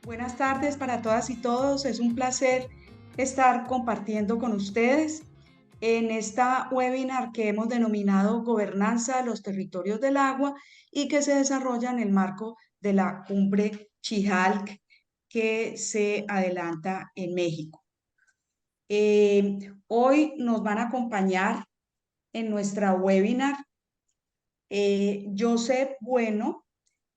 Buenas tardes para todas y todos. Es un placer estar compartiendo con ustedes en esta webinar que hemos denominado Gobernanza de los Territorios del Agua y que se desarrolla en el marco de la cumbre Chijalc que se adelanta en México. Hoy nos van a acompañar en nuestra webinar Joseph Bueno,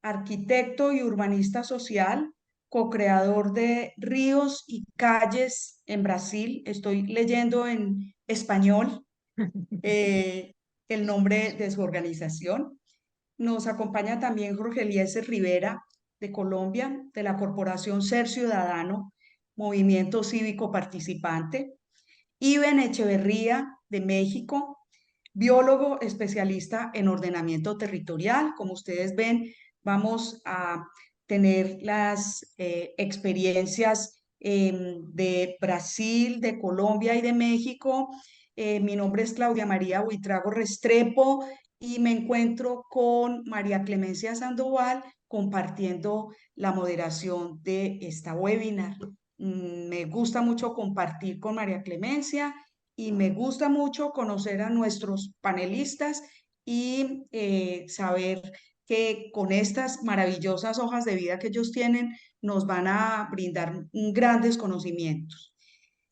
arquitecto y urbanista social, co-creador de Ríos y Calles en Brasil. Estoy leyendo en español eh, el nombre de su organización. Nos acompaña también Jorge Eliezer Rivera, de Colombia, de la Corporación Ser Ciudadano, Movimiento Cívico Participante. Iben Echeverría, de México, biólogo especialista en ordenamiento territorial. Como ustedes ven, vamos a tener las experiencias de Brasil, de Colombia y de México. Mi nombre es Claudia María Buitrago Restrepo y me encuentro con María Clemencia Sandoval compartiendo la moderación de esta webinar. Me gusta mucho compartir con María Clemencia y me gusta mucho conocer a nuestros panelistas y saber que con estas maravillosas hojas de vida que ellos tienen nos van a brindar grandes conocimientos.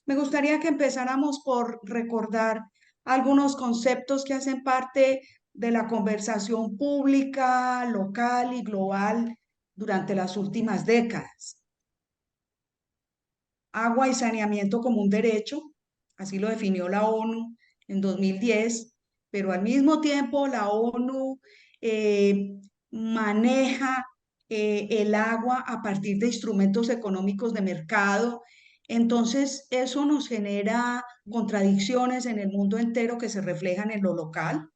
Me gustaría que empezáramos por recordar algunos conceptos que hacen parte de la conversación pública, local y global durante las últimas décadas. Agua y saneamiento como un derecho, así lo definió la ONU en 2010, pero al mismo tiempo la ONU eh, maneja el agua a partir de instrumentos económicos de mercado. Entonces, eso nos genera contradicciones en el mundo entero que se reflejan en lo local.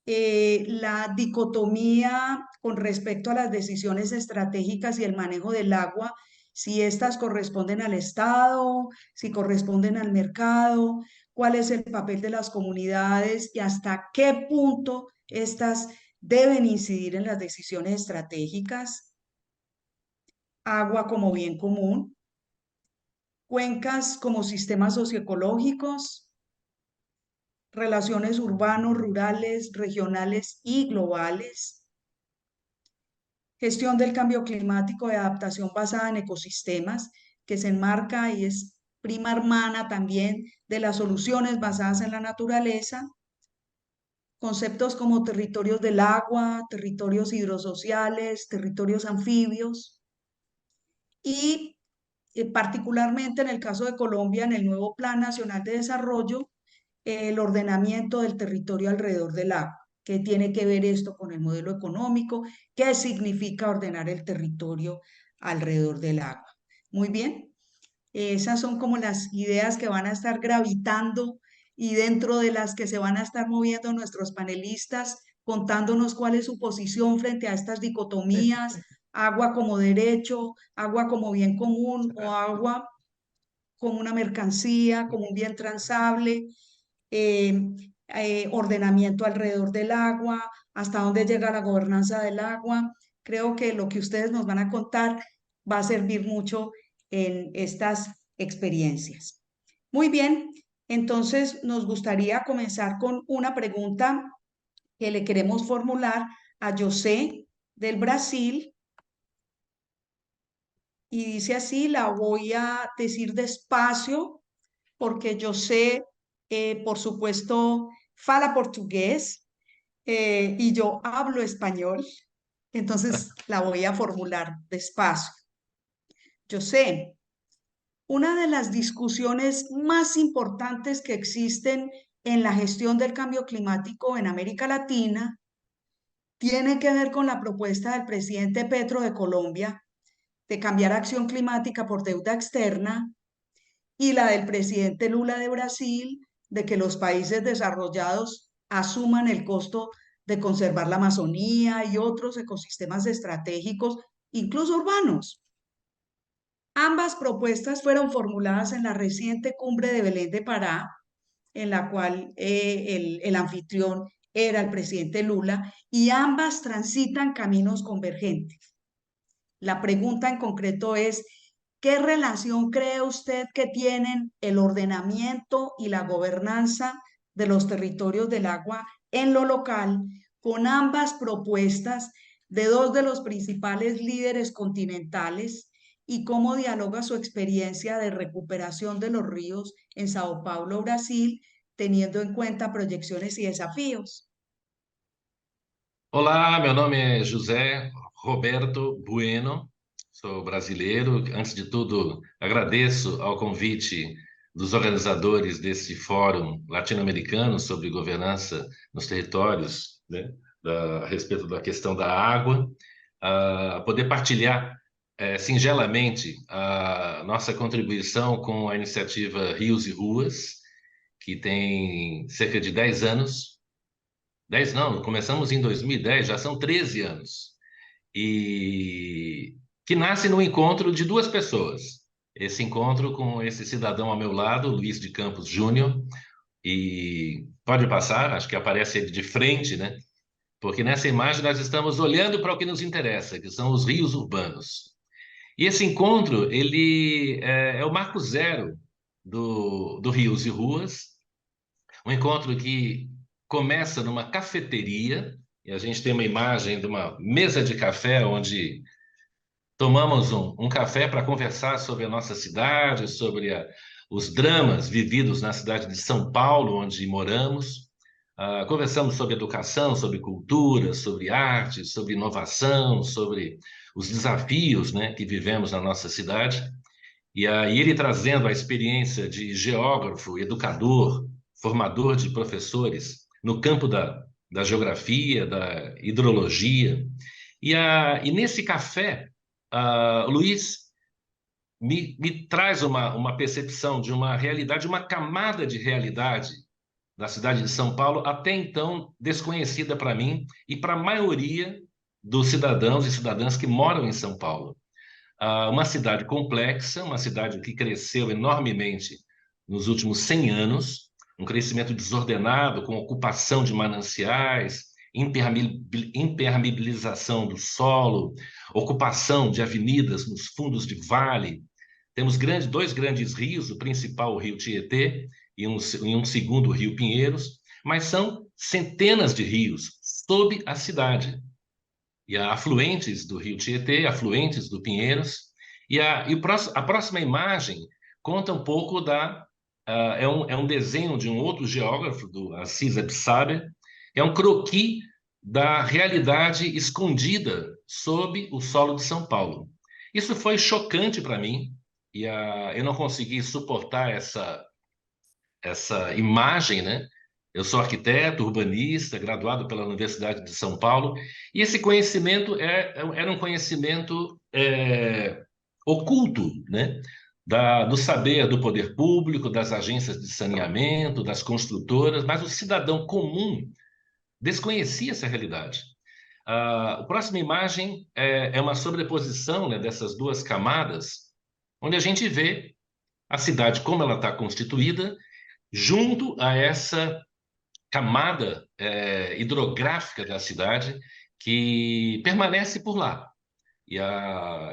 La dicotomía con respecto a las decisiones estratégicas y el manejo del agua, si estas corresponden al Estado, si corresponden al mercado, cuál es el papel de las comunidades y hasta qué punto estas deben incidir en las decisiones estratégicas. Agua como bien común, cuencas como sistemas socioecológicos, relaciones urbanos, rurales, regionales y globales, gestión del cambio climático y adaptación basada en ecosistemas, que se enmarca y es prima hermana también de las soluciones basadas en la naturaleza, conceptos como territorios del agua, territorios hidrosociales, territorios anfibios y particularmente en el caso de Colombia, en el nuevo Plan Nacional de Desarrollo, el ordenamiento del territorio alrededor del agua. ¿Qué tiene que ver esto con el modelo económico? ¿Qué significa ordenar el territorio alrededor del agua? Muy bien, esas son como las ideas que van a estar gravitando y dentro de las que se van a estar moviendo nuestros panelistas, contándonos cuál es su posición frente a estas dicotomías, agua como derecho, agua como bien común o agua como una mercancía, como un bien transable, eh, ordenamiento alrededor del agua, hasta dónde llega la gobernanza del agua. Creo que lo que ustedes nos van a contar va a servir mucho en estas experiencias. Muy bien, entonces nos gustaría comenzar con una pregunta que le queremos formular a José del Brasil y dice así, la voy a decir despacio porque yo sé, por supuesto, fala portugués y yo hablo español, entonces la voy a formular despacio. Yo sé, una de las discusiones más importantes que existen en la gestión del cambio climático en América Latina tiene que ver con la propuesta del presidente Petro de Colombia de cambiar acción climática por deuda externa y la del presidente Lula de Brasil de que los países desarrollados asuman el costo de conservar la Amazonía y otros ecosistemas estratégicos, incluso urbanos. Ambas propuestas fueron formuladas en la reciente cumbre de Belén de Pará, en la cual el anfitrión era el presidente Lula, y ambas transitan caminos convergentes. La pregunta en concreto es, ¿qué relación cree usted que tienen el ordenamiento y la gobernanza de los territorios del agua en lo local con ambas propuestas de dos de los principales líderes continentales y cómo dialoga su experiencia de recuperación de los ríos en Sao Paulo, Brasil, teniendo en cuenta proyecciones y desafíos? Olá, meu nome é José Roberto Bueno, sou brasileiro. Antes de tudo, agradeço ao convite dos organizadores desse Fórum Latino-Americano sobre governança nos territórios, né, a respeito da questão da água, a poder partilhar singelamente a nossa contribuição com a iniciativa Rios e Ruas, que tem cerca de 10 anos. 10 não, começamos em 2010, já são 13 anos. E que nasce no encontro de duas pessoas. Esse encontro com esse cidadão ao meu lado, Luiz de Campos Júnior, e pode passar, acho que aparece ele de frente, né? Porque nessa imagem nós estamos olhando para o que nos interessa, que são os rios urbanos. E esse encontro, ele é o marco zero do Rios e Ruas, um encontro que começa numa cafeteria, e a gente tem uma imagem de uma mesa de café onde tomamos um café para conversar sobre a nossa cidade, sobre os dramas vividos na cidade de São Paulo, onde moramos. Conversamos sobre educação, sobre cultura, sobre arte, sobre inovação, sobre os desafios, né, que vivemos na nossa cidade. E aí ele trazendo a experiência de geógrafo, educador, formador de professores no campo da geografia, da hidrologia. E nesse café, o Luiz me traz uma percepção de uma realidade, uma camada de realidade da cidade de São Paulo, até então desconhecida para mim e para a maioria dos cidadãos e cidadãs que moram em São Paulo. Uma cidade complexa, uma cidade que cresceu enormemente nos últimos 100 anos, um crescimento desordenado, com ocupação de mananciais, impermeabilização do solo, ocupação de avenidas nos fundos de vale. Temos dois grandes rios, o principal, o Rio Tietê, e um segundo, o Rio Pinheiros, mas são centenas de rios sob a cidade. E há afluentes do Rio Tietê, afluentes do Pinheiros, a próxima imagem conta um pouco é um desenho de um outro geógrafo, do Assis Absaber, é um croquis da realidade escondida sob o solo de São Paulo. Isso foi chocante para mim, e eu não consegui suportar essa imagem, né? Eu sou arquiteto, urbanista, graduado pela Universidade de São Paulo, e esse conhecimento era um conhecimento oculto, né? Do saber do poder público, das agências de saneamento, das construtoras, mas o cidadão comum desconhecia essa realidade. A próxima imagem é uma sobreposição, né, dessas duas camadas, onde a gente vê a cidade como ela está constituída, junto a essa camada hidrográfica da cidade que permanece por lá.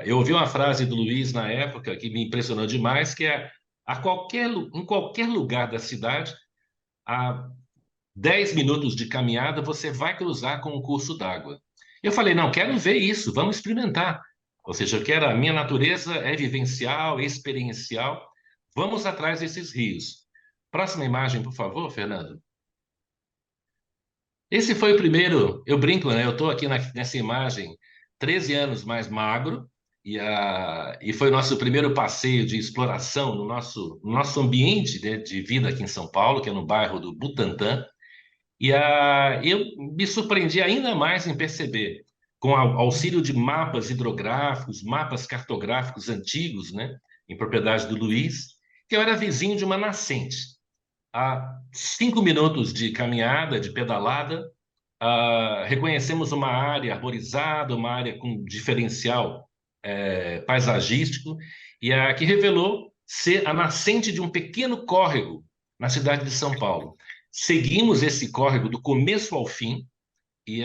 Eu ouvi uma frase do Luiz na época que me impressionou demais, que em qualquer lugar da cidade, a 10 minutos de caminhada, você vai cruzar com um curso d'água. Eu falei, não, quero ver isso, vamos experimentar. Ou seja, a minha natureza é vivencial, experiencial, vamos atrás desses rios. Próxima imagem, por favor, Fernando. Esse foi o primeiro, eu brinco, né? Eu estou aqui nessa imagem, 13 anos mais magro, e foi o nosso primeiro passeio de exploração no nosso ambiente, né, de vida aqui em São Paulo, que é no bairro do Butantã. Eu me surpreendi ainda mais em perceber, com o auxílio de mapas hidrográficos, mapas cartográficos antigos, né, em propriedade do Luiz, que eu era vizinho de uma nascente. A 5 minutos de caminhada, de pedalada, reconhecemos uma área arborizada, uma área com diferencial paisagístico, que revelou ser a nascente de um pequeno córrego na cidade de São Paulo. Seguimos esse córrego do começo ao fim, e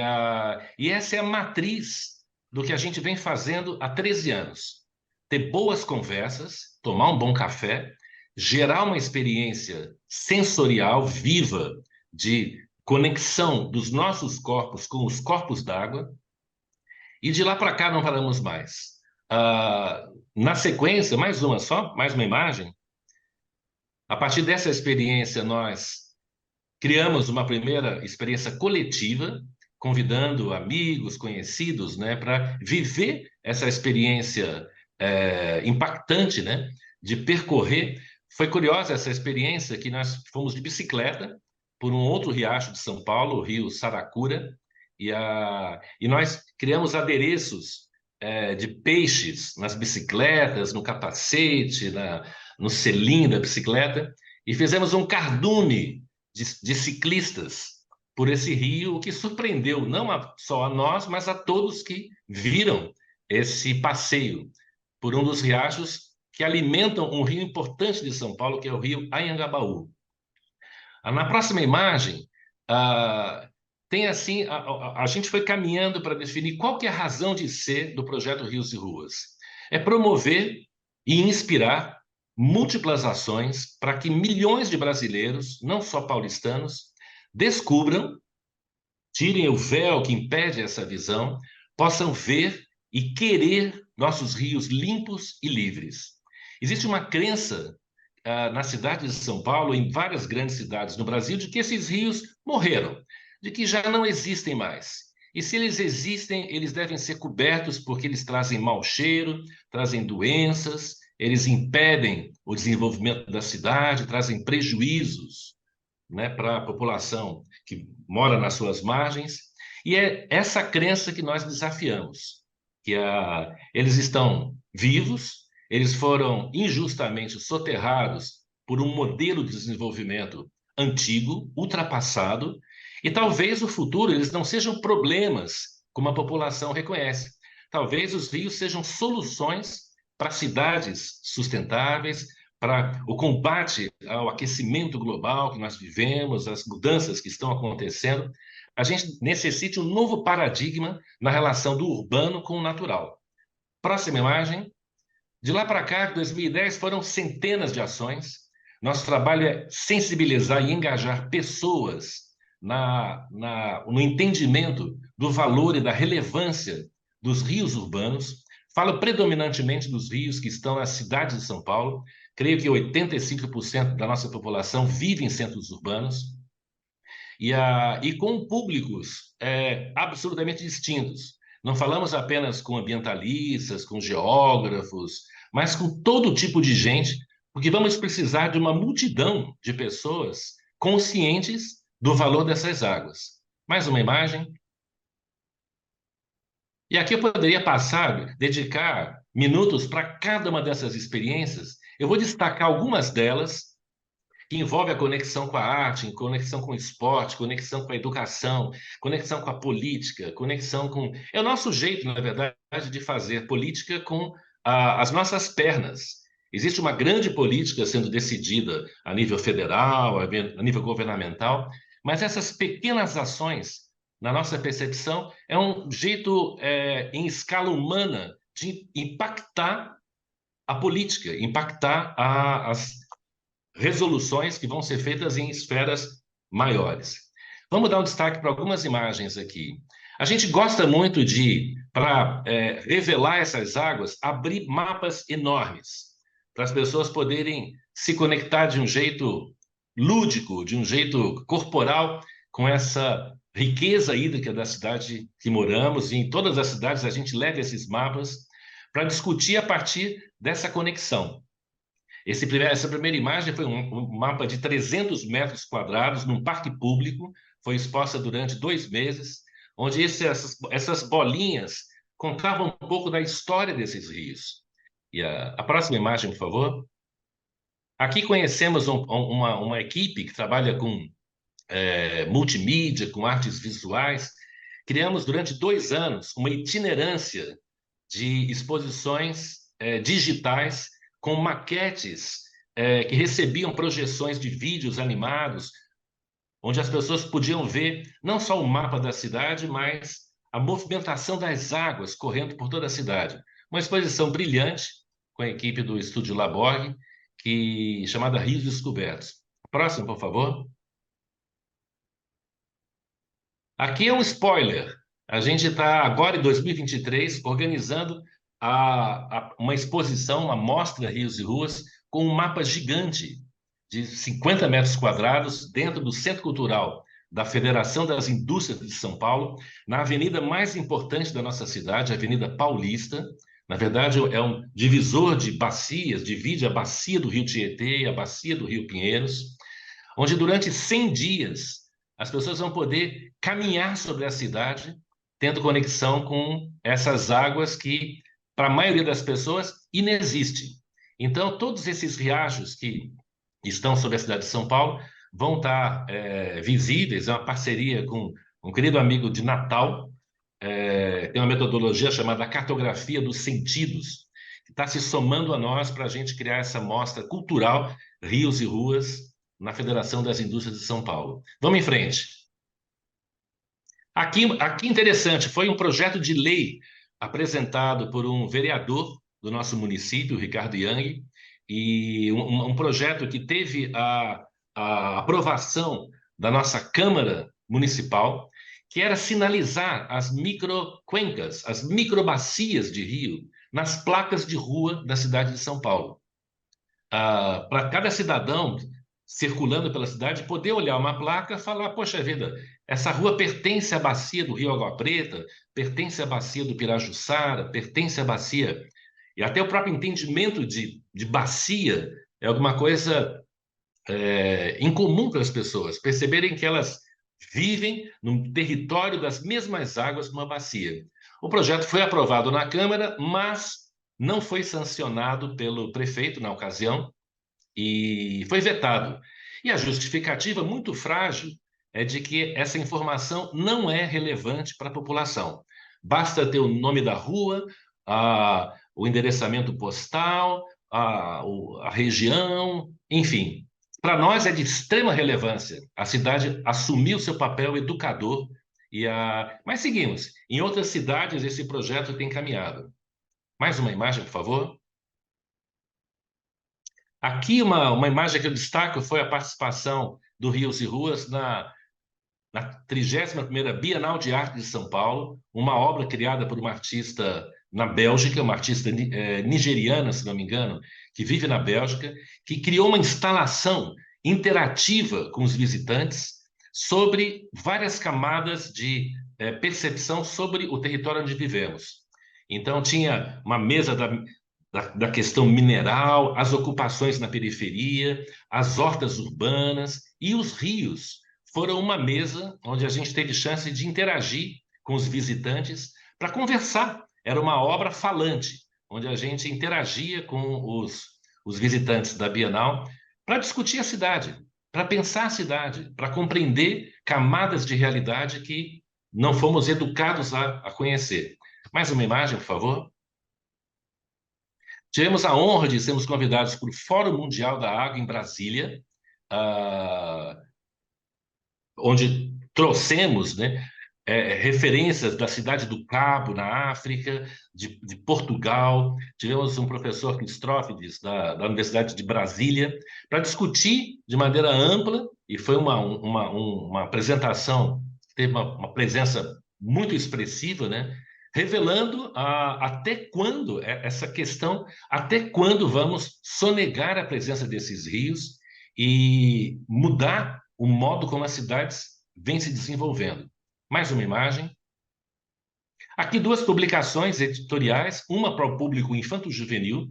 essa é a matriz do que a gente vem fazendo há 13 anos. Ter boas conversas, tomar um bom café, gerar uma experiência sensorial viva de conexão dos nossos corpos com os corpos d'água, e de lá para cá não paramos mais. Na sequência, mais uma só, mais uma imagem. A partir dessa experiência, nós criamos uma primeira experiência coletiva, convidando amigos, conhecidos, né, para viver essa experiência impactante, né, de percorrer. Foi curiosa essa experiência que nós fomos de bicicleta por um outro riacho de São Paulo, o Rio Saracura, e nós criamos adereços de peixes nas bicicletas, no capacete, no selim da bicicleta, e fizemos um cardume de ciclistas por esse rio, o que surpreendeu só a nós, mas a todos que viram esse passeio por um dos riachos que alimentam um rio importante de São Paulo, que é o rio Anhangabaú. Na próxima imagem, tem assim, a gente foi caminhando para definir qual que é a razão de ser do projeto Rios e Ruas. É promover e inspirar múltiplas ações para que milhões de brasileiros, não só paulistanos, descubram, tirem o véu que impede essa visão, possam ver e querer nossos rios limpos e livres. Existe uma crença na cidade de São Paulo, em várias grandes cidades no Brasil, de que esses rios morreram, de que já não existem mais. E se eles existem, eles devem ser cobertos porque eles trazem mau cheiro, trazem doenças, eles impedem o desenvolvimento da cidade, trazem prejuízos, né, para a população que mora nas suas margens. E é essa crença que nós desafiamos, que eles estão vivos, eles foram injustamente soterrados por um modelo de desenvolvimento antigo, ultrapassado, e talvez no futuro eles não sejam problemas, como a população reconhece. Talvez os rios sejam soluções para cidades sustentáveis, para o combate ao aquecimento global que nós vivemos, as mudanças que estão acontecendo. A gente necessita um novo paradigma na relação do urbano com o natural. Próxima imagem. De lá para cá, 2010, foram centenas de ações. Nosso trabalho é sensibilizar e engajar pessoas no entendimento do valor e da relevância dos rios urbanos. Falo predominantemente dos rios que estão na cidade de São Paulo. Creio que 85% da nossa população vive em centros urbanos. E com públicos absolutamente distintos. Não falamos apenas com ambientalistas, com geógrafos, mas com todo tipo de gente, porque vamos precisar de uma multidão de pessoas conscientes do valor dessas águas. Mais uma imagem. E aqui eu poderia passar, dedicar minutos para cada uma dessas experiências. Eu vou destacar algumas delas que envolve a conexão com a arte, conexão com o esporte, conexão com a educação, conexão com a política, conexão com... É o nosso jeito, na verdade, de fazer política com as nossas pernas. Existe uma grande política sendo decidida a nível federal, a nível governamental, mas essas pequenas ações, na nossa percepção, é um jeito em escala humana de impactar a política, impactar as resoluções que vão ser feitas em esferas maiores. Vamos dar um destaque para algumas imagens aqui. A gente gosta muito de, para revelar essas águas, abrir mapas enormes, para as pessoas poderem se conectar de um jeito lúdico, de um jeito corporal, com essa riqueza hídrica da cidade que moramos, e em todas as cidades a gente leva esses mapas para discutir a partir dessa conexão. Essa primeira imagem foi um mapa de 300 metros quadrados num parque público, foi exposta durante 2 meses, onde essas bolinhas contavam um pouco da história desses rios. E a próxima imagem, por favor. Aqui conhecemos uma equipe que trabalha com multimídia, com artes visuais. Criamos durante 2 anos uma itinerância de exposições digitais com maquetes que recebiam projeções de vídeos animados, onde as pessoas podiam ver não só o mapa da cidade, mas a movimentação das águas correndo por toda a cidade. Uma exposição brilhante com a equipe do Estúdio Laborg, chamada Rios Descobertos. Próximo, por favor. Aqui é um spoiler. A gente está agora em 2023 organizando uma exposição, uma mostra Rios e Ruas, com um mapa gigante de 50 metros quadrados dentro do Centro Cultural da Federação das Indústrias de São Paulo, na avenida mais importante da nossa cidade, a Avenida Paulista. Na verdade, é um divisor de bacias, divide a bacia do Rio Tietê e a bacia do Rio Pinheiros, onde durante 100 dias as pessoas vão poder caminhar sobre a cidade, tendo conexão com essas águas que, para a maioria das pessoas, inexistem. Então, todos esses riachos que estão sobre a cidade de São Paulo vão estar visíveis. É uma parceria com um querido amigo de Natal, tem uma metodologia chamada Cartografia dos Sentidos, que está se somando a nós para a gente criar essa mostra cultural, Rios e Ruas, na Federação das Indústrias de São Paulo. Vamos em frente. Aqui interessante, foi um projeto de lei apresentado por um vereador do nosso município, Ricardo Yang, e um projeto que teve a aprovação da nossa Câmara Municipal, que era sinalizar as microcuencas, as microbacias de rio, nas placas de rua da cidade de São Paulo. Para cada cidadão circulando pela cidade poder olhar uma placa e falar, poxa vida, essa rua pertence à bacia do Rio Água Preta, pertence à bacia do Pirajussara, pertence à bacia... E até o próprio entendimento de bacia é alguma coisa incomum para as pessoas, perceberem que elas vivem num território das mesmas águas que uma bacia. O projeto foi aprovado na Câmara, mas não foi sancionado pelo prefeito na ocasião e foi vetado. E a justificativa muito frágil é de que essa informação não é relevante para a população. Basta ter o nome da rua, o endereçamento postal, a região, enfim. Para nós é de extrema relevância. A cidade assumiu seu papel educador, mas seguimos. Em outras cidades, esse projeto tem caminhado. Mais uma imagem, por favor. Aqui uma imagem que eu destaco foi a participação do Rios e Ruas na 31ª Bienal de Arte de São Paulo, uma obra criada por uma artista na Bélgica, uma artista nigeriana, se não me engano, que vive na Bélgica, que criou uma instalação interativa com os visitantes sobre várias camadas de percepção sobre o território onde vivemos. Então, tinha uma mesa da questão mineral, as ocupações na periferia, as hortas urbanas e os rios. Foram uma mesa onde a gente teve chance de interagir com os visitantes para conversar. Era uma obra falante, onde a gente interagia com os visitantes da Bienal para discutir a cidade, para pensar a cidade, para compreender camadas de realidade que não fomos educados a conhecer. Mais uma imagem, por favor. Tivemos a honra de sermos convidados para o Fórum Mundial da Água em Brasília, onde trouxemos, né, referências da cidade do Cabo, na África, de Portugal. Tivemos um professor Cristófides, da Universidade de Brasília, para discutir de maneira ampla, e foi uma apresentação que teve uma presença muito expressiva, né, revelando até quando essa questão, até quando vamos sonegar a presença desses rios e mudar o modo como as cidades vêm se desenvolvendo. Mais uma imagem. Aqui duas publicações editoriais, uma para o público infanto-juvenil,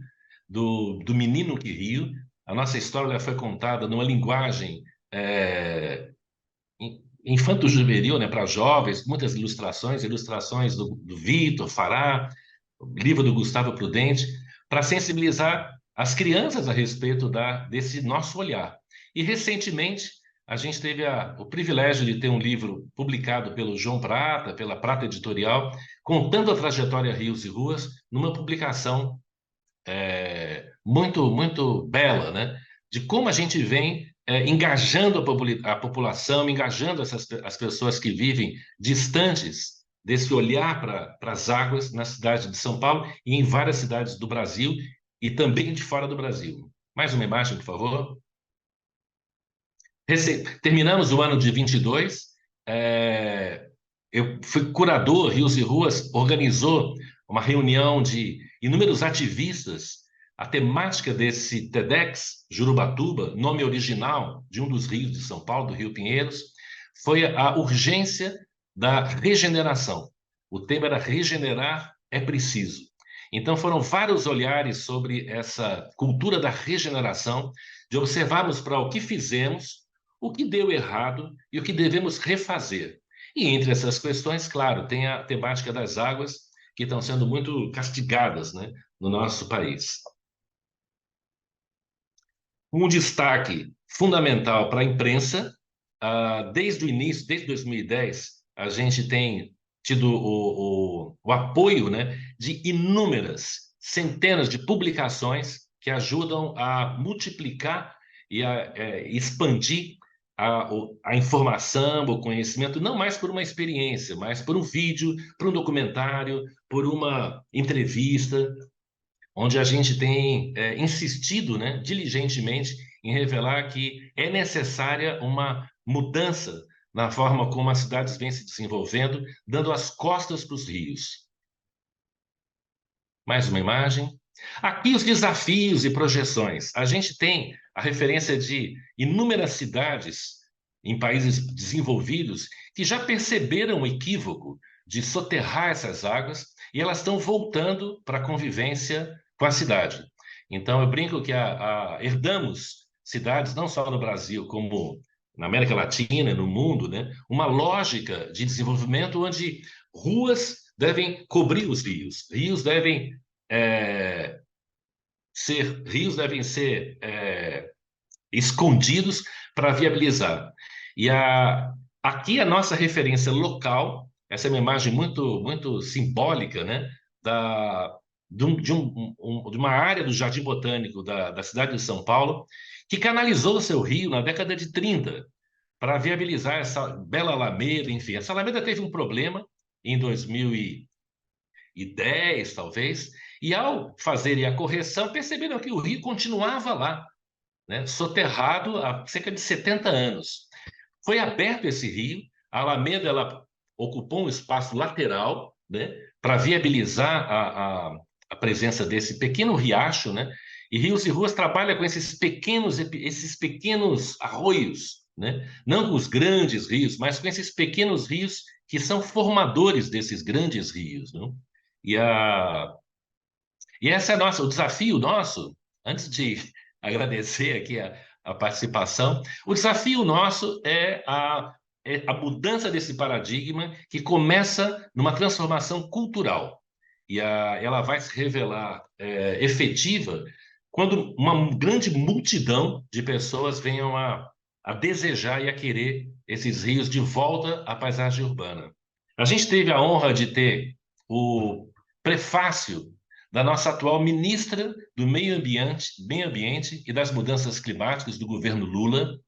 do Menino que Rio. A nossa história foi contada numa linguagem infanto-juvenil, né, para jovens, muitas ilustrações do Vitor Fará, livro do Gustavo Prudente, para sensibilizar as crianças a respeito desse nosso olhar. E, recentemente, a gente teve o privilégio de ter um livro publicado pelo João Prata, pela Prata Editorial, contando a trajetória Rios e Ruas, numa publicação muito, muito bela, né? De como a gente vem engajando a população, engajando as pessoas que vivem distantes desse olhar para as águas na cidade de São Paulo e em várias cidades do Brasil e também de fora do Brasil. Mais uma imagem, por favor. Terminamos o ano de 22. Eu fui curador, Rios e Ruas organizou uma reunião de inúmeros ativistas. A temática desse TEDx Jurubatuba, nome original de um dos rios de São Paulo, do Rio Pinheiros, foi a urgência da regeneração. O tema era regenerar é preciso. Então foram vários olhares sobre essa cultura da regeneração, de observarmos para o que fizemos, o que deu errado e o que devemos refazer. E entre essas questões, claro, tem a temática das águas, que estão sendo muito castigadas, né, no nosso país. Um destaque fundamental para a imprensa, desde o início, desde 2010, a gente tem tido o apoio, né, de inúmeras, centenas de publicações que ajudam a multiplicar e a expandir a informação, o conhecimento, não mais por uma experiência, mas por um vídeo, por um documentário, por uma entrevista, onde a gente tem insistido, né, diligentemente em revelar que é necessária uma mudança na forma como as cidades vêm se desenvolvendo, dando as costas para os rios. Mais uma imagem. Aqui os desafios e projeções. A gente tem a referência de inúmeras cidades em países desenvolvidos que já perceberam o equívoco de soterrar essas águas e elas estão voltando para a convivência com a cidade. Então, eu brinco que herdamos cidades, não só no Brasil, como na América Latina, no mundo, né? Uma lógica de desenvolvimento onde ruas devem cobrir os rios, rios devem ser escondidos para viabilizar. E aqui a nossa referência local, essa é uma imagem muito, muito simbólica, né, de uma área do Jardim Botânico da cidade de São Paulo, que canalizou o seu rio na década de 30 para viabilizar essa bela alameda, enfim. Essa alameda teve um problema em 2010, talvez, e ao fazerem a correção, perceberam que o rio continuava lá, né, soterrado há cerca de 70 anos. Foi aberto esse rio, a Alameda ela ocupou um espaço lateral, né, para viabilizar a presença desse pequeno riacho, né, e Rios e Ruas trabalha com esses pequenos arroios, né, não com os grandes rios, mas com esses pequenos rios que são formadores desses grandes rios, né? E, e esse é o desafio nosso, antes de agradecer aqui a participação, o desafio nosso é a mudança desse paradigma que começa numa transformação cultural. E ela vai se revelar efetiva quando uma grande multidão de pessoas venham a desejar e a querer esses rios de volta à paisagem urbana. A gente teve a honra de ter o prefácio da nossa atual ministra do Meio Ambiente e das Mudanças Climáticas do governo Lula,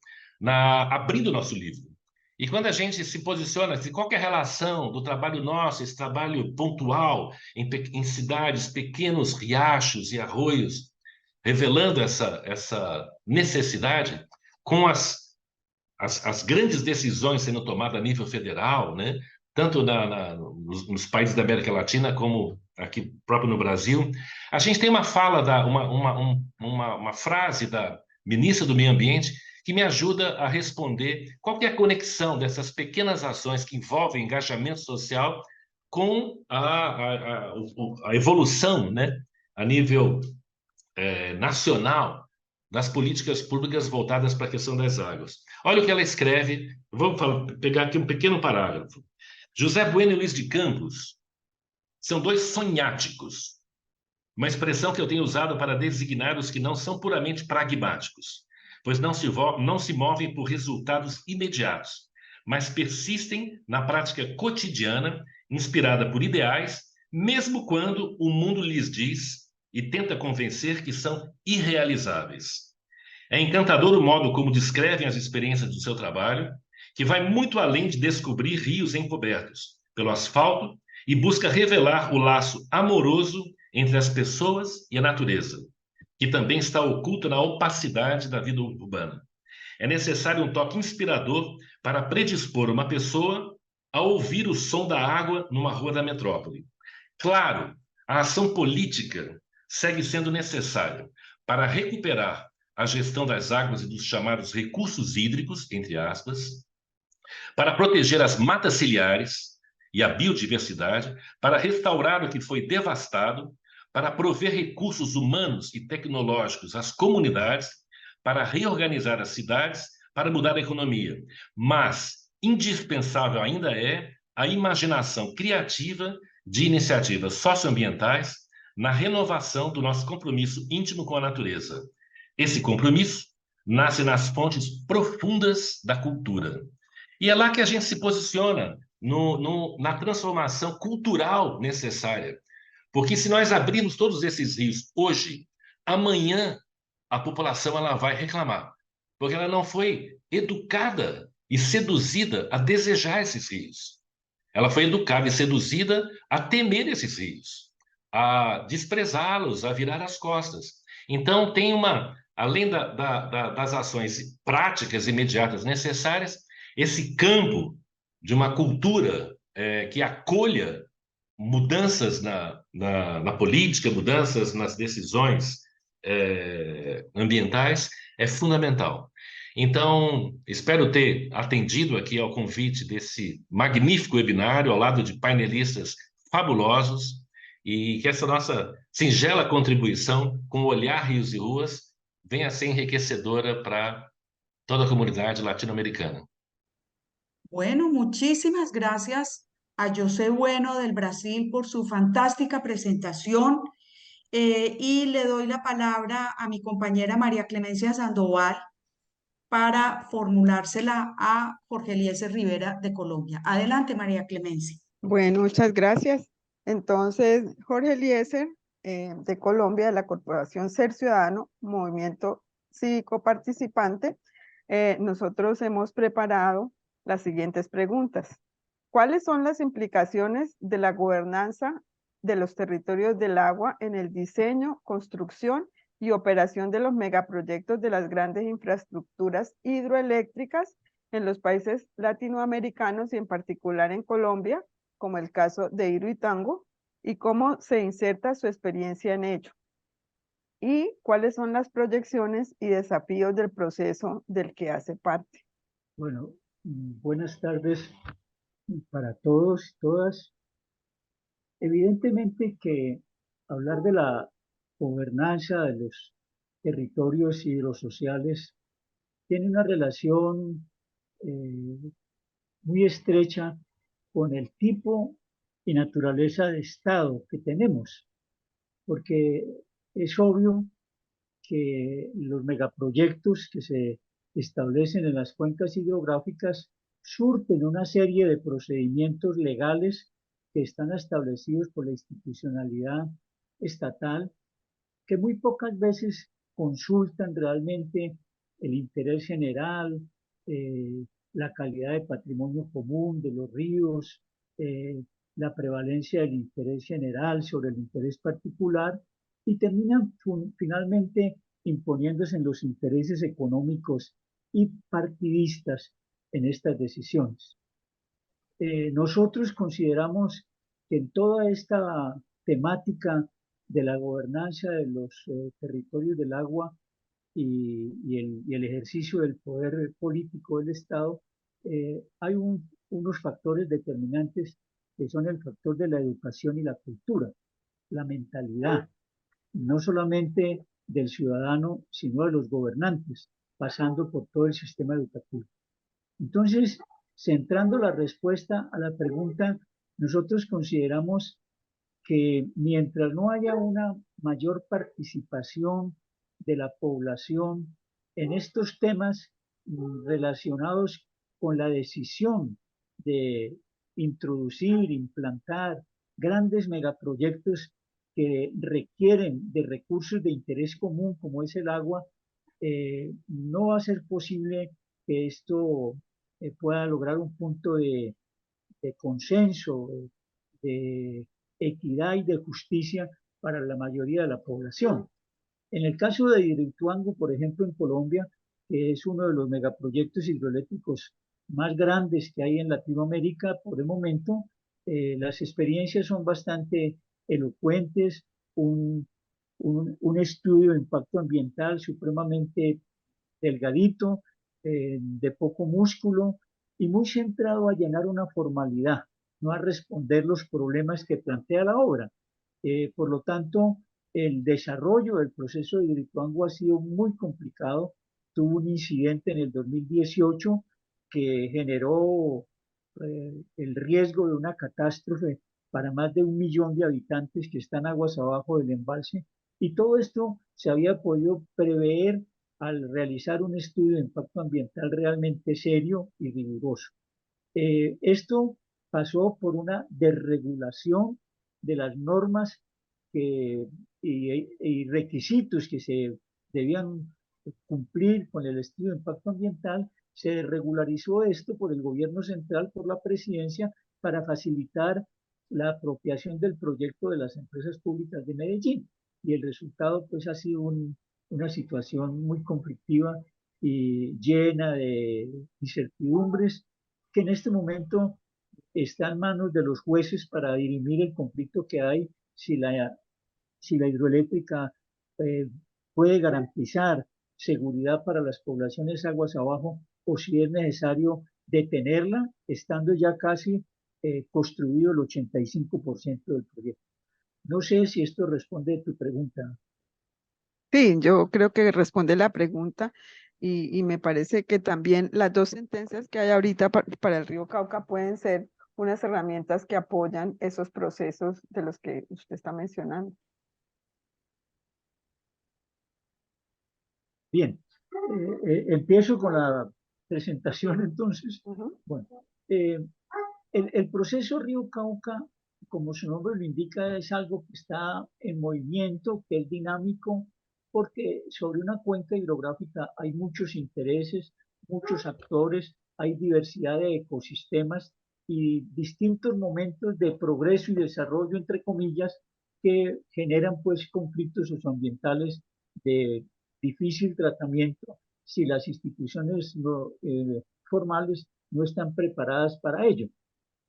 abrindo o nosso livro. E quando a gente se posiciona, qual que é a relação do trabalho nosso, esse trabalho pontual em cidades, pequenos riachos e arroios, revelando essa necessidade, com as grandes decisões sendo tomadas a nível federal, né? Tanto nos países da América Latina como aqui próprio no Brasil, a gente tem uma fala, uma frase da ministra do Meio Ambiente que me ajuda a responder qual que é a conexão dessas pequenas ações que envolvem engajamento social com a evolução, né, a nível nacional das políticas públicas voltadas para a questão das águas. Olha o que ela escreve, vamos pegar aqui um pequeno parágrafo. José Bueno e Luiz de Campos são dois soniáticos, uma expressão que eu tenho usado para designar os que não são puramente pragmáticos, pois não se movem por resultados imediatos, mas persistem na prática cotidiana, inspirada por ideais, mesmo quando o mundo lhes diz e tenta convencer que são irrealizáveis. É encantador o modo como descrevem as experiências do seu trabalho, que vai muito além de descobrir rios encobertos, pelo asfalto e busca revelar o laço amoroso entre as pessoas e a natureza, que também está oculto na opacidade da vida urbana. É necessário um toque inspirador para predispor uma pessoa a ouvir o som da água numa rua da metrópole. Claro, a ação política segue sendo necessária para recuperar a gestão das águas e dos chamados recursos hídricos, entre aspas, para proteger as matas ciliares e a biodiversidade, para restaurar o que foi devastado, para prover recursos humanos e tecnológicos às comunidades, para reorganizar as cidades, para mudar a economia. Mas indispensável ainda é a imaginação criativa de iniciativas socioambientais na renovação do nosso compromisso íntimo com a natureza. Esse compromisso nasce nas fontes profundas da cultura. E é lá que a gente se posiciona na transformação cultural necessária. Porque se nós abrirmos todos esses rios hoje, amanhã a população ela vai reclamar, porque ela não foi educada e seduzida a desejar esses rios. Ela foi educada e seduzida a temer esses rios, a desprezá-los, a virar as costas. Então, tem além das ações práticas imediatas necessárias, esse campo de uma cultura que acolha mudanças na política, mudanças nas decisões ambientais, é fundamental. Então, espero ter atendido aqui ao convite desse magnífico webinário, ao lado de painelistas fabulosos, e que essa nossa singela contribuição com o Olhar Rios e Ruas venha a ser enriquecedora para toda a comunidade latino-americana. Bueno, muchísimas gracias a José Bueno del Brasil por su fantástica presentación. Y le doy la palabra a mi compañera María Clemencia Sandoval para formulársela a Jorge Eliezer Rivera de Colombia. Adelante, María Clemencia. Bueno, muchas gracias. Entonces, Jorge Eliezer, de Colombia, de la Corporación Ser Ciudadano, Movimiento Cívico Participante, nosotros hemos preparado las siguientes preguntas. ¿Cuáles son las implicaciones de la gobernanza de los territorios del agua en el diseño, construcción y operación de los megaproyectos de las grandes infraestructuras hidroeléctricas en los países latinoamericanos y en particular en Colombia, como el caso de Hidroituango, y cómo se inserta su experiencia en ello? ¿Y cuáles son las proyecciones y desafíos del proceso del que hace parte? Bueno, buenas tardes para todos y todas. Evidentemente que hablar de la gobernanza de los territorios hidrosociales tiene una relación muy estrecha con el tipo y naturaleza de Estado que tenemos, porque es obvio que los megaproyectos que se establecen en las cuencas hidrográficas surten una serie de procedimientos legales que están establecidos por la institucionalidad estatal, que muy pocas veces consultan realmente el interés general, la calidad de patrimonio común de los ríos, la prevalencia del interés general sobre el interés particular, y terminan finalmente imponiéndose en los intereses económicos y partidistas en estas decisiones. Nosotros consideramos que en toda esta temática de la gobernanza de los territorios del agua y el ejercicio del poder político del Estado, hay unos factores determinantes que son el factor de la educación y la cultura, la mentalidad, no solamente del ciudadano, sino de los gobernantes, pasando por todo el sistema educativo. Entonces, centrando la respuesta a la pregunta, nosotros consideramos que mientras no haya una mayor participación de la población en estos temas relacionados con la decisión de introducir, implantar grandes megaproyectos que requieren de recursos de interés común como es el agua, no va a ser posible que esto pueda lograr un punto de de consenso, de equidad y de justicia para la mayoría de la población. En el caso de Hidroituango, por ejemplo, en Colombia, que es uno de los megaproyectos hidroeléctricos más grandes que hay en Latinoamérica, por el momento, las experiencias son bastante elocuentes, un estudio de impacto ambiental supremamente delgadito, de poco músculo y muy centrado a llenar una formalidad, no a responder los problemas que plantea la obra. Por lo tanto, el desarrollo del proceso de Hidroituango ha sido muy complicado. Tuvo un incidente en el 2018 que generó el riesgo de una catástrofe para más de 1 millón de habitantes que están aguas abajo del embalse. Y todo esto se había podido prever al realizar un estudio de impacto ambiental realmente serio y riguroso. Esto pasó por una desregulación de las normas y requisitos que se debían cumplir con el estudio de impacto ambiental. Se regularizó esto por el gobierno central, por la presidencia, para facilitar la apropiación del proyecto de las empresas públicas de Medellín. Y el resultado pues ha sido una situación muy conflictiva y llena de incertidumbres que en este momento está en manos de los jueces para dirimir el conflicto que hay si la hidroeléctrica eh, puede garantizar seguridad para las poblaciones aguas abajo o si es necesario detenerla, estando ya casi construido el 85% del proyecto. No sé si esto responde a tu pregunta. Sí, yo creo que responde la pregunta y me parece que también las dos sentencias que hay ahorita para el río Cauca pueden ser unas herramientas que apoyan esos procesos de los que usted está mencionando. Bien, empiezo con la presentación entonces. Ujú. Bueno, eh, el proceso Río Cauca, como su nombre lo indica, es algo que está en movimiento, que es dinámico, porque sobre una cuenca hidrográfica hay muchos intereses, muchos actores, hay diversidad de ecosistemas y distintos momentos de progreso y desarrollo, entre comillas, que generan pues conflictos socioambientales de difícil tratamiento si las instituciones formales no están preparadas para ello.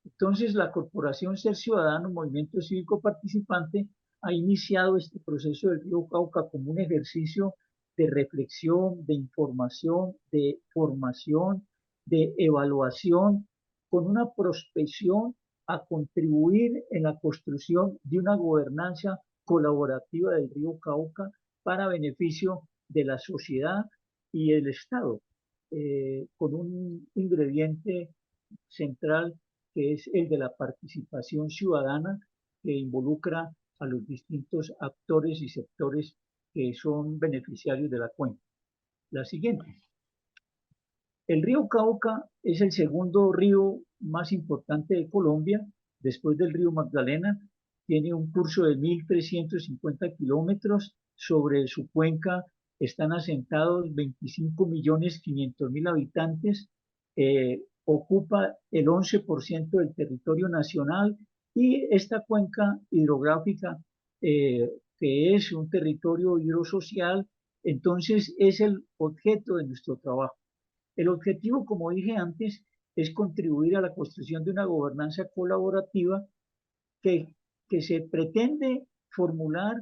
Entonces, la Corporación Ser Ciudadano, Movimiento Cívico Participante, ha iniciado este proceso del Río Cauca como un ejercicio de reflexión, de información, de formación, de evaluación, con una prospección a contribuir en la construcción de una gobernanza colaborativa del Río Cauca para beneficio de la sociedad y el Estado, con un ingrediente central que es el de la participación ciudadana, que involucra a los distintos actores y sectores que son beneficiarios de la cuenca. La siguiente. El río Cauca es el segundo río más importante de Colombia, después del río Magdalena. Tiene un curso de 1.350 kilómetros. Sobre su cuenca están asentados 25.500.000 habitantes. Ocupa el 11% del territorio nacional y esta cuenca hidrográfica, que es un territorio hidrosocial, entonces es el objeto de nuestro trabajo. El objetivo, como dije antes, es contribuir a la construcción de una gobernanza colaborativa que, que se pretende formular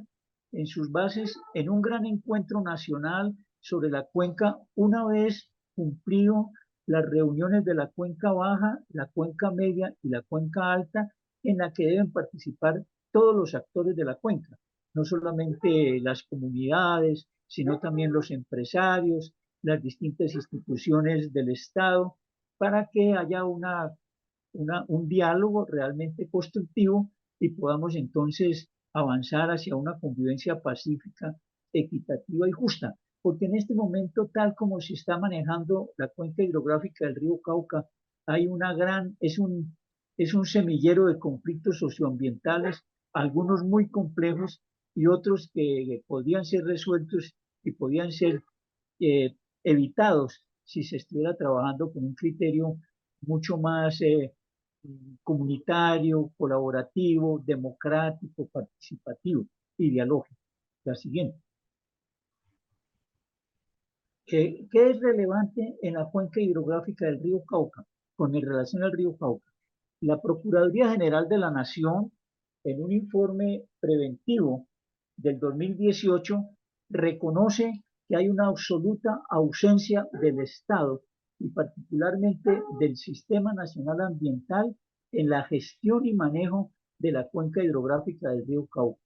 en sus bases en un gran encuentro nacional sobre la cuenca una vez cumplido las reuniones de la cuenca baja, la cuenca media y la cuenca alta, en la que deben participar todos los actores de la cuenca, no solamente las comunidades, sino también los empresarios, las distintas instituciones del Estado, para que haya un diálogo realmente constructivo y podamos entonces avanzar hacia una convivencia pacífica, equitativa y justa. Porque en este momento, tal como se está manejando la cuenca hidrográfica del río Cauca, hay es un semillero de conflictos socioambientales, algunos muy complejos y otros que podrían ser resueltos y podrían ser evitados si se estuviera trabajando con un criterio mucho más comunitario, colaborativo, democrático, participativo y dialógico. La siguiente. ¿Qué es relevante en la cuenca hidrográfica del río Cauca con relación al río Cauca? La Procuraduría General de la Nación, en un informe preventivo del 2018, reconoce que hay una absoluta ausencia del Estado y particularmente del Sistema Nacional Ambiental en la gestión y manejo de la cuenca hidrográfica del río Cauca.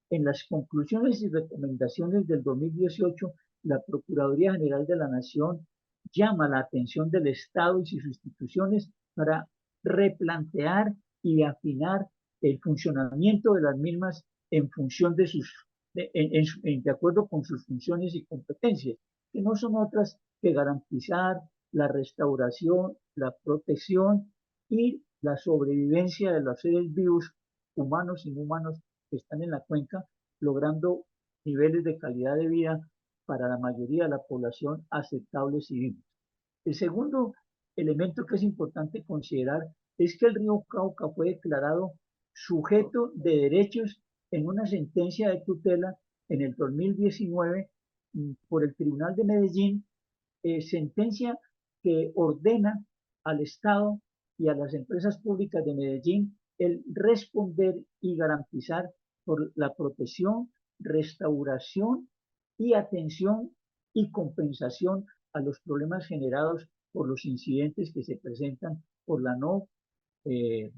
En las conclusiones y recomendaciones del 2018, la Procuraduría General de la Nación llama la atención del Estado y sus instituciones para replantear y afinar el funcionamiento de las mismas en función de de acuerdo con sus funciones y competencias, que no son otras que garantizar la restauración, la protección y la sobrevivencia de los seres vivos, humanos y no humanos, que están en la cuenca, logrando niveles de calidad de vida para la mayoría de la población aceptables y dignos. El segundo elemento que es importante considerar es que el río Cauca fue declarado sujeto de derechos en una sentencia de tutela en el 2019 por el Tribunal de Medellín, sentencia que ordena al Estado y a las empresas públicas de Medellín el responder y garantizar por la protección, restauración y atención y compensación a los problemas generados por los incidentes que se presentan por eh,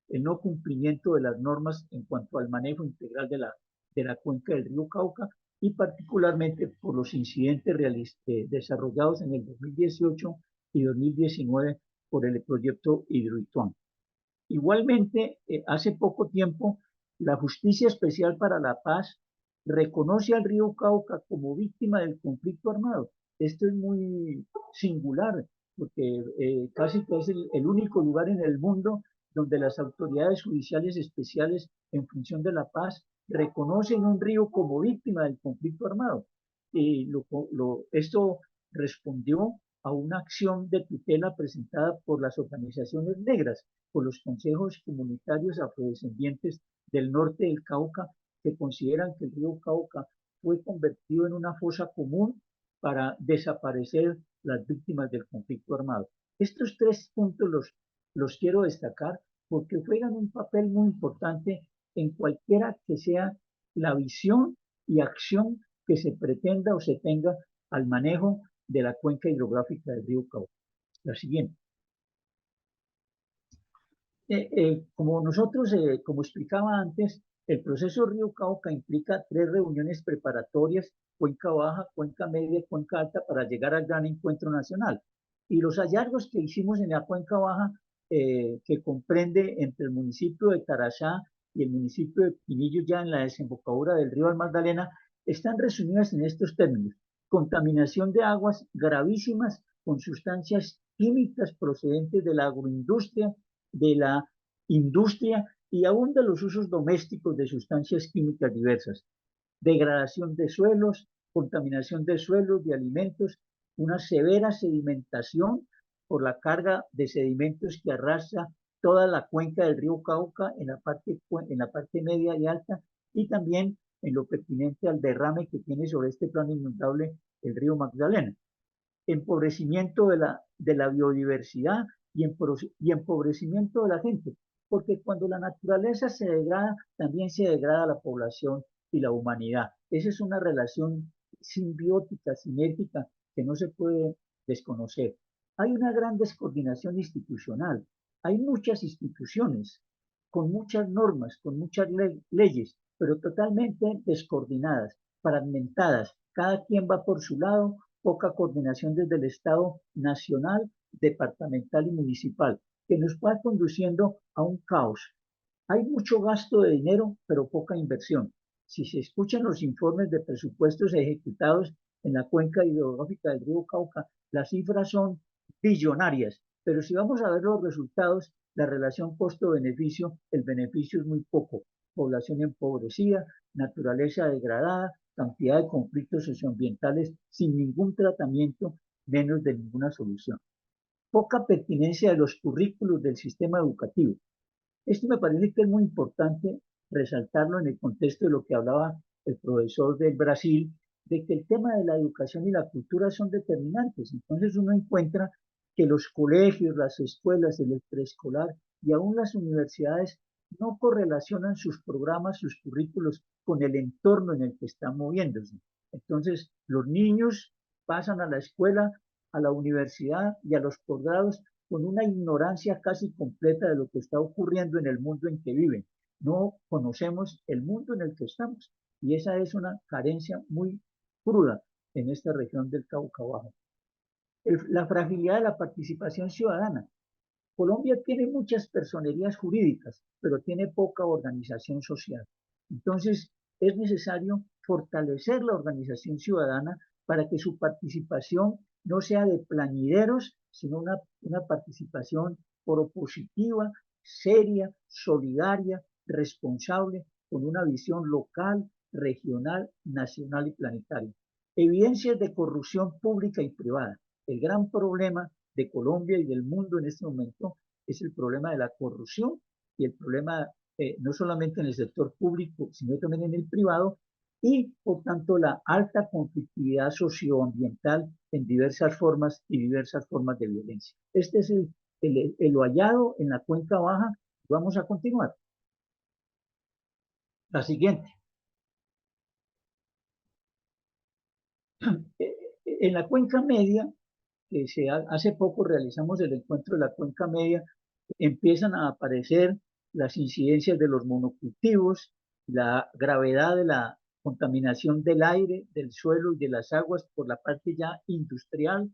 el no cumplimiento de las normas en cuanto al manejo integral de la cuenca del río Cauca y particularmente por los incidentes desarrollados en el 2018 y 2019 por el proyecto Hidroituán. Igualmente, hace poco tiempo, la Justicia Especial para la Paz reconoce al río Cauca como víctima del conflicto armado. Esto es muy singular, porque casi que es el único lugar en el mundo donde las autoridades judiciales especiales en función de la paz reconocen un río como víctima del conflicto armado. Y esto respondió a una acción de tutela presentada por las organizaciones negras, por los consejos comunitarios afrodescendientes del norte del Cauca, que consideran que el río Cauca fue convertido en una fosa común para desaparecer las víctimas del conflicto armado. Estos tres puntos los quiero destacar porque juegan un papel muy importante en cualquiera que sea la visión y acción que se pretenda o se tenga al manejo de la cuenca hidrográfica del río Cauca. La siguiente. Como explicaba antes, el proceso Río Cauca implica 3 reuniones preparatorias, cuenca baja, cuenca media y cuenca alta, para llegar al gran encuentro nacional. Y los hallazgos que hicimos en la cuenca baja, que comprende entre el municipio de Tarashá y el municipio de Pinillos, ya en la desembocadura del río Magdalena, están resumidas en estos términos: contaminación de aguas gravísimas con sustancias químicas procedentes de la agroindustria, de la industria y aún de los usos domésticos de sustancias químicas diversas, degradación de suelos, contaminación de suelos, de alimentos, una severa sedimentación por la carga de sedimentos que arrastra toda la cuenca del río Cauca en la parte media y alta, y también en lo pertinente al derrame que tiene sobre este plano inundable el río Magdalena. Empobrecimiento de la biodiversidad y empobrecimiento de la gente, porque cuando la naturaleza se degrada, también se degrada la población y la humanidad. Esa es una relación simbiótica, simétrica, que no se puede desconocer. Hay una gran descoordinación institucional. Hay muchas instituciones con muchas normas, con muchas leyes, pero totalmente descoordinadas, fragmentadas. Cada quien va por su lado, poca coordinación desde el Estado nacional, departamental y municipal, que nos va conduciendo a un caos. Hay mucho gasto de dinero, pero poca inversión. Si se escuchan los informes de presupuestos ejecutados en la cuenca hidrográfica del río Cauca, las cifras son billonarias, pero si vamos a ver los resultados, la relación costo-beneficio, el beneficio es muy poco. Población empobrecida, naturaleza degradada, cantidad de conflictos socioambientales sin ningún tratamiento, menos de ninguna solución. poca pertinencia de los currículos del sistema educativo. Esto me parece que es muy importante resaltarlo en el contexto de lo que hablaba el profesor del Brasil, de que el tema de la educación y la cultura son determinantes. Entonces uno encuentra que los colegios, las escuelas, el preescolar y aún las universidades no correlacionan sus programas, sus currículos con el entorno en el que están moviéndose. Entonces los niños pasan a la escuela, a la universidad y a los posgrados con una ignorancia casi completa de lo que está ocurriendo en el mundo en que viven. No conocemos el mundo en el que estamos y esa es una carencia muy cruda en esta región del Cauca Bajo. La fragilidad de la participación ciudadana. Colombia tiene muchas personerías jurídicas, pero tiene poca organización social. Entonces, es necesario fortalecer la organización ciudadana para que su participación no sea de plañideros, sino una participación propositiva, seria, solidaria, responsable, con una visión local, regional, nacional y planetaria. Evidencias de corrupción pública y privada. El gran problema de Colombia y del mundo en este momento es el problema de la corrupción y el problema no solamente en el sector público, sino también en el privado, y por tanto la alta conflictividad socioambiental en diversas formas y diversas formas de violencia. Este es el hallado en la cuenca baja. Vamos a continuar. La siguiente. En la cuenca media, que hace poco realizamos el encuentro de la cuenca media, empiezan a aparecer las incidencias de los monocultivos, la gravedad de la contaminación del aire, del suelo y de las aguas por la parte ya industrial,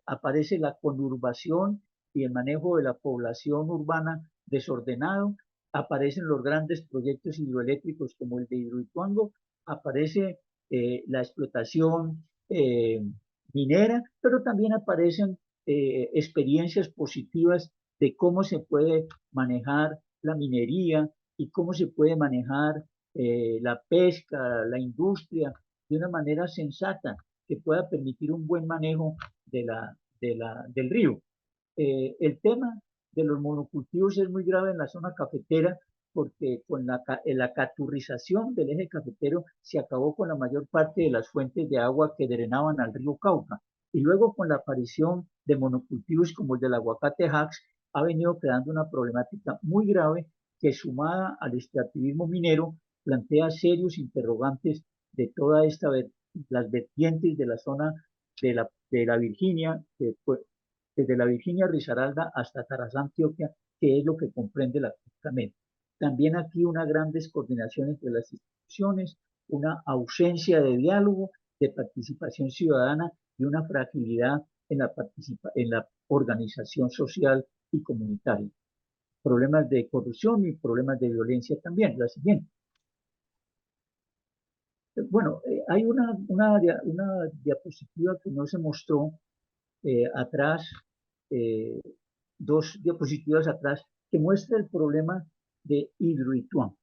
aparece la conurbación y el manejo de la población urbana desordenado, aparecen los grandes proyectos hidroeléctricos como el de Hidroituango, aparece la explotación minera, pero también aparecen experiencias positivas de cómo se puede manejar la minería y cómo se puede manejar la pesca, la industria, de una manera sensata que pueda permitir un buen manejo del río. El tema de los monocultivos es muy grave en la zona cafetera porque con la caturrización del eje cafetero se acabó con la mayor parte de las fuentes de agua que drenaban al río Cauca. Y luego con la aparición de monocultivos como el del aguacate Hax ha venido creando una problemática muy grave que, sumada al extractivismo minero, plantea serios interrogantes de toda las vertientes de la zona de la Virginia, desde la Virginia Risaralda hasta Tarazá, Antioquia, que es lo que comprende la cuenca media. También aquí una gran descoordinación entre las instituciones, una ausencia de diálogo, de participación ciudadana y una fragilidad en la organización social y comunitaria. Problemas de corrupción y problemas de violencia también. La siguiente. Bueno, hay una diapositiva que no se mostró atrás, dos diapositivas atrás, que muestra el problema de Hidroituango,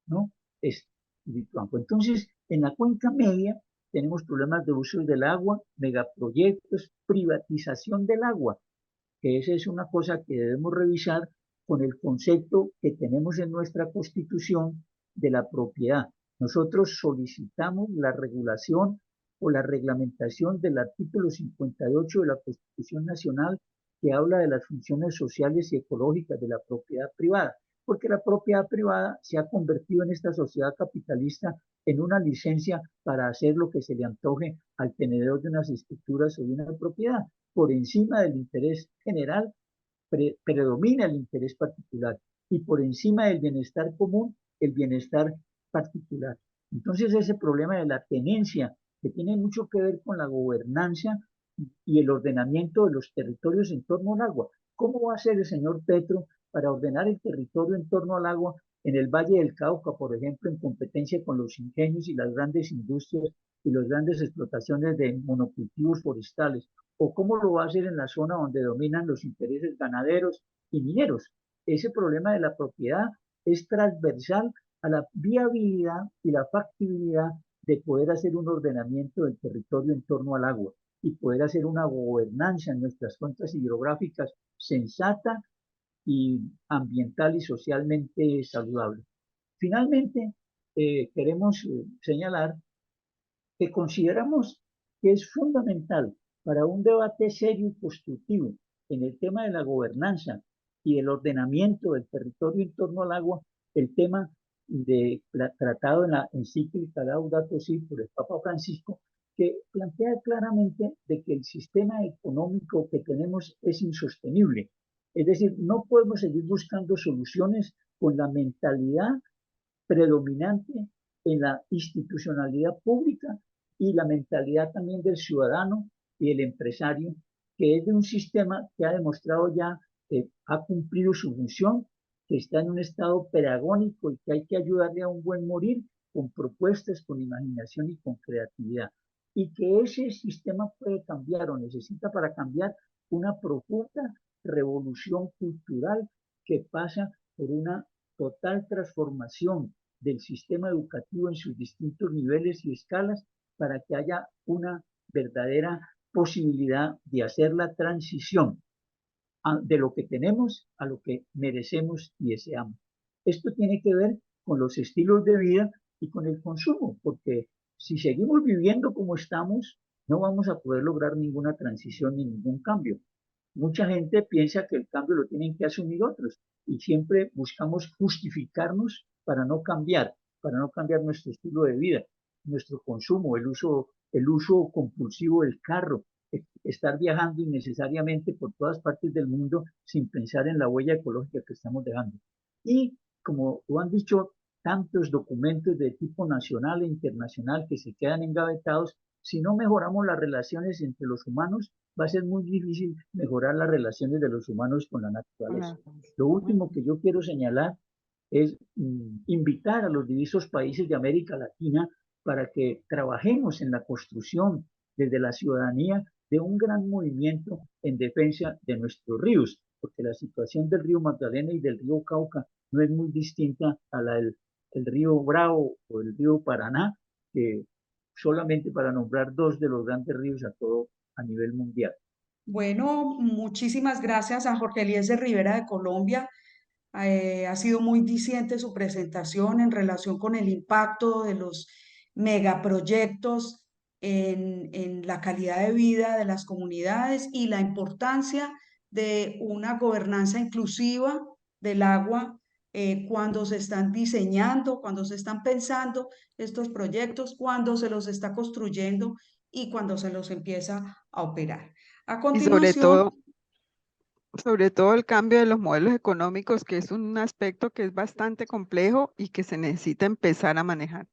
¿no? Es Hidroituango. Entonces, en la cuenca media tenemos problemas de uso del agua, megaproyectos, privatización del agua, que esa es una cosa que debemos revisar con el concepto que tenemos en nuestra Constitución de la propiedad. Nosotros solicitamos la regulación o la reglamentación del artículo 58 de la Constitución Nacional, que habla de las funciones sociales y ecológicas de la propiedad privada, porque la propiedad privada se ha convertido en esta sociedad capitalista en una licencia para hacer lo que se le antoje al tenedor de unas escrituras o de una propiedad. Por encima del interés general predomina el interés particular y por encima del bienestar común, el bienestar particular. Entonces ese problema de la tenencia, que tiene mucho que ver con la gobernanza y el ordenamiento de los territorios en torno al agua. ¿Cómo va a ser el señor Petro para ordenar el territorio en torno al agua en el Valle del Cauca, por ejemplo, en competencia con los ingenios y las grandes industrias y las grandes explotaciones de monocultivos forestales? ¿O cómo lo va a hacer en la zona donde dominan los intereses ganaderos y mineros? Ese problema de la propiedad es transversal a la viabilidad y la factibilidad de poder hacer un ordenamiento del territorio en torno al agua. y poder hacer una gobernanza en nuestras cuencas hidrográficas sensata y ambiental y socialmente saludable. Finalmente, queremos señalar que consideramos que es fundamental para un debate serio y constructivo en el tema de la gobernanza y el ordenamiento del territorio en torno al agua, el tema tratado en la encíclica Laudato Si por el Papa Francisco, que plantea claramente de que el sistema económico que tenemos es insostenible. Es decir, no podemos seguir buscando soluciones con la mentalidad predominante en la institucionalidad pública y la mentalidad también del ciudadano y el empresario, que es de un sistema que ha demostrado ya que ha cumplido su función, que está en un estado pedagógico y que hay que ayudarle a un buen morir con propuestas, con imaginación y con creatividad. Y que ese sistema puede cambiar o necesita para cambiar una profunda revolución cultural que pasa por una total transformación del sistema educativo en sus distintos niveles y escalas para que haya una verdadera posibilidad de hacer la transición de lo que tenemos a lo que merecemos y deseamos. Esto tiene que ver con los estilos de vida y con el consumo, porque si seguimos viviendo como estamos, no vamos a poder lograr ninguna transición ni ningún cambio. Mucha gente piensa que el cambio lo tienen que asumir otros y siempre buscamos justificarnos para no cambiar nuestro estilo de vida, nuestro consumo, el uso compulsivo del carro, estar viajando innecesariamente por todas partes del mundo sin pensar en la huella ecológica que estamos dejando. Y como lo han dicho tantos documentos de tipo nacional e internacional que se quedan engavetados, si no mejoramos las relaciones entre los humanos, va a ser muy difícil mejorar las relaciones de los humanos con la naturaleza. Lo último que yo quiero señalar es invitar a los diversos países de América Latina para que trabajemos en la construcción desde la ciudadanía de un gran movimiento en defensa de nuestros ríos, porque la situación del río Magdalena y del río Cauca no es muy distinta a la del río Bravo o el río Paraná, que solamente para nombrar dos de los grandes ríos a nivel mundial. Bueno, muchísimas gracias a Jorge Eliezer Rivera de Colombia. Ha sido muy diciente su presentación en relación con el impacto de los megaproyectos en la calidad de vida de las comunidades y la importancia de una gobernanza inclusiva del agua cuando se están diseñando, cuando se están pensando estos proyectos, cuando se los está construyendo y cuando se los empieza a operar. A Y continuación, sobre todo el cambio de los modelos económicos, que es un aspecto que es bastante complejo y que se necesita empezar a manejar.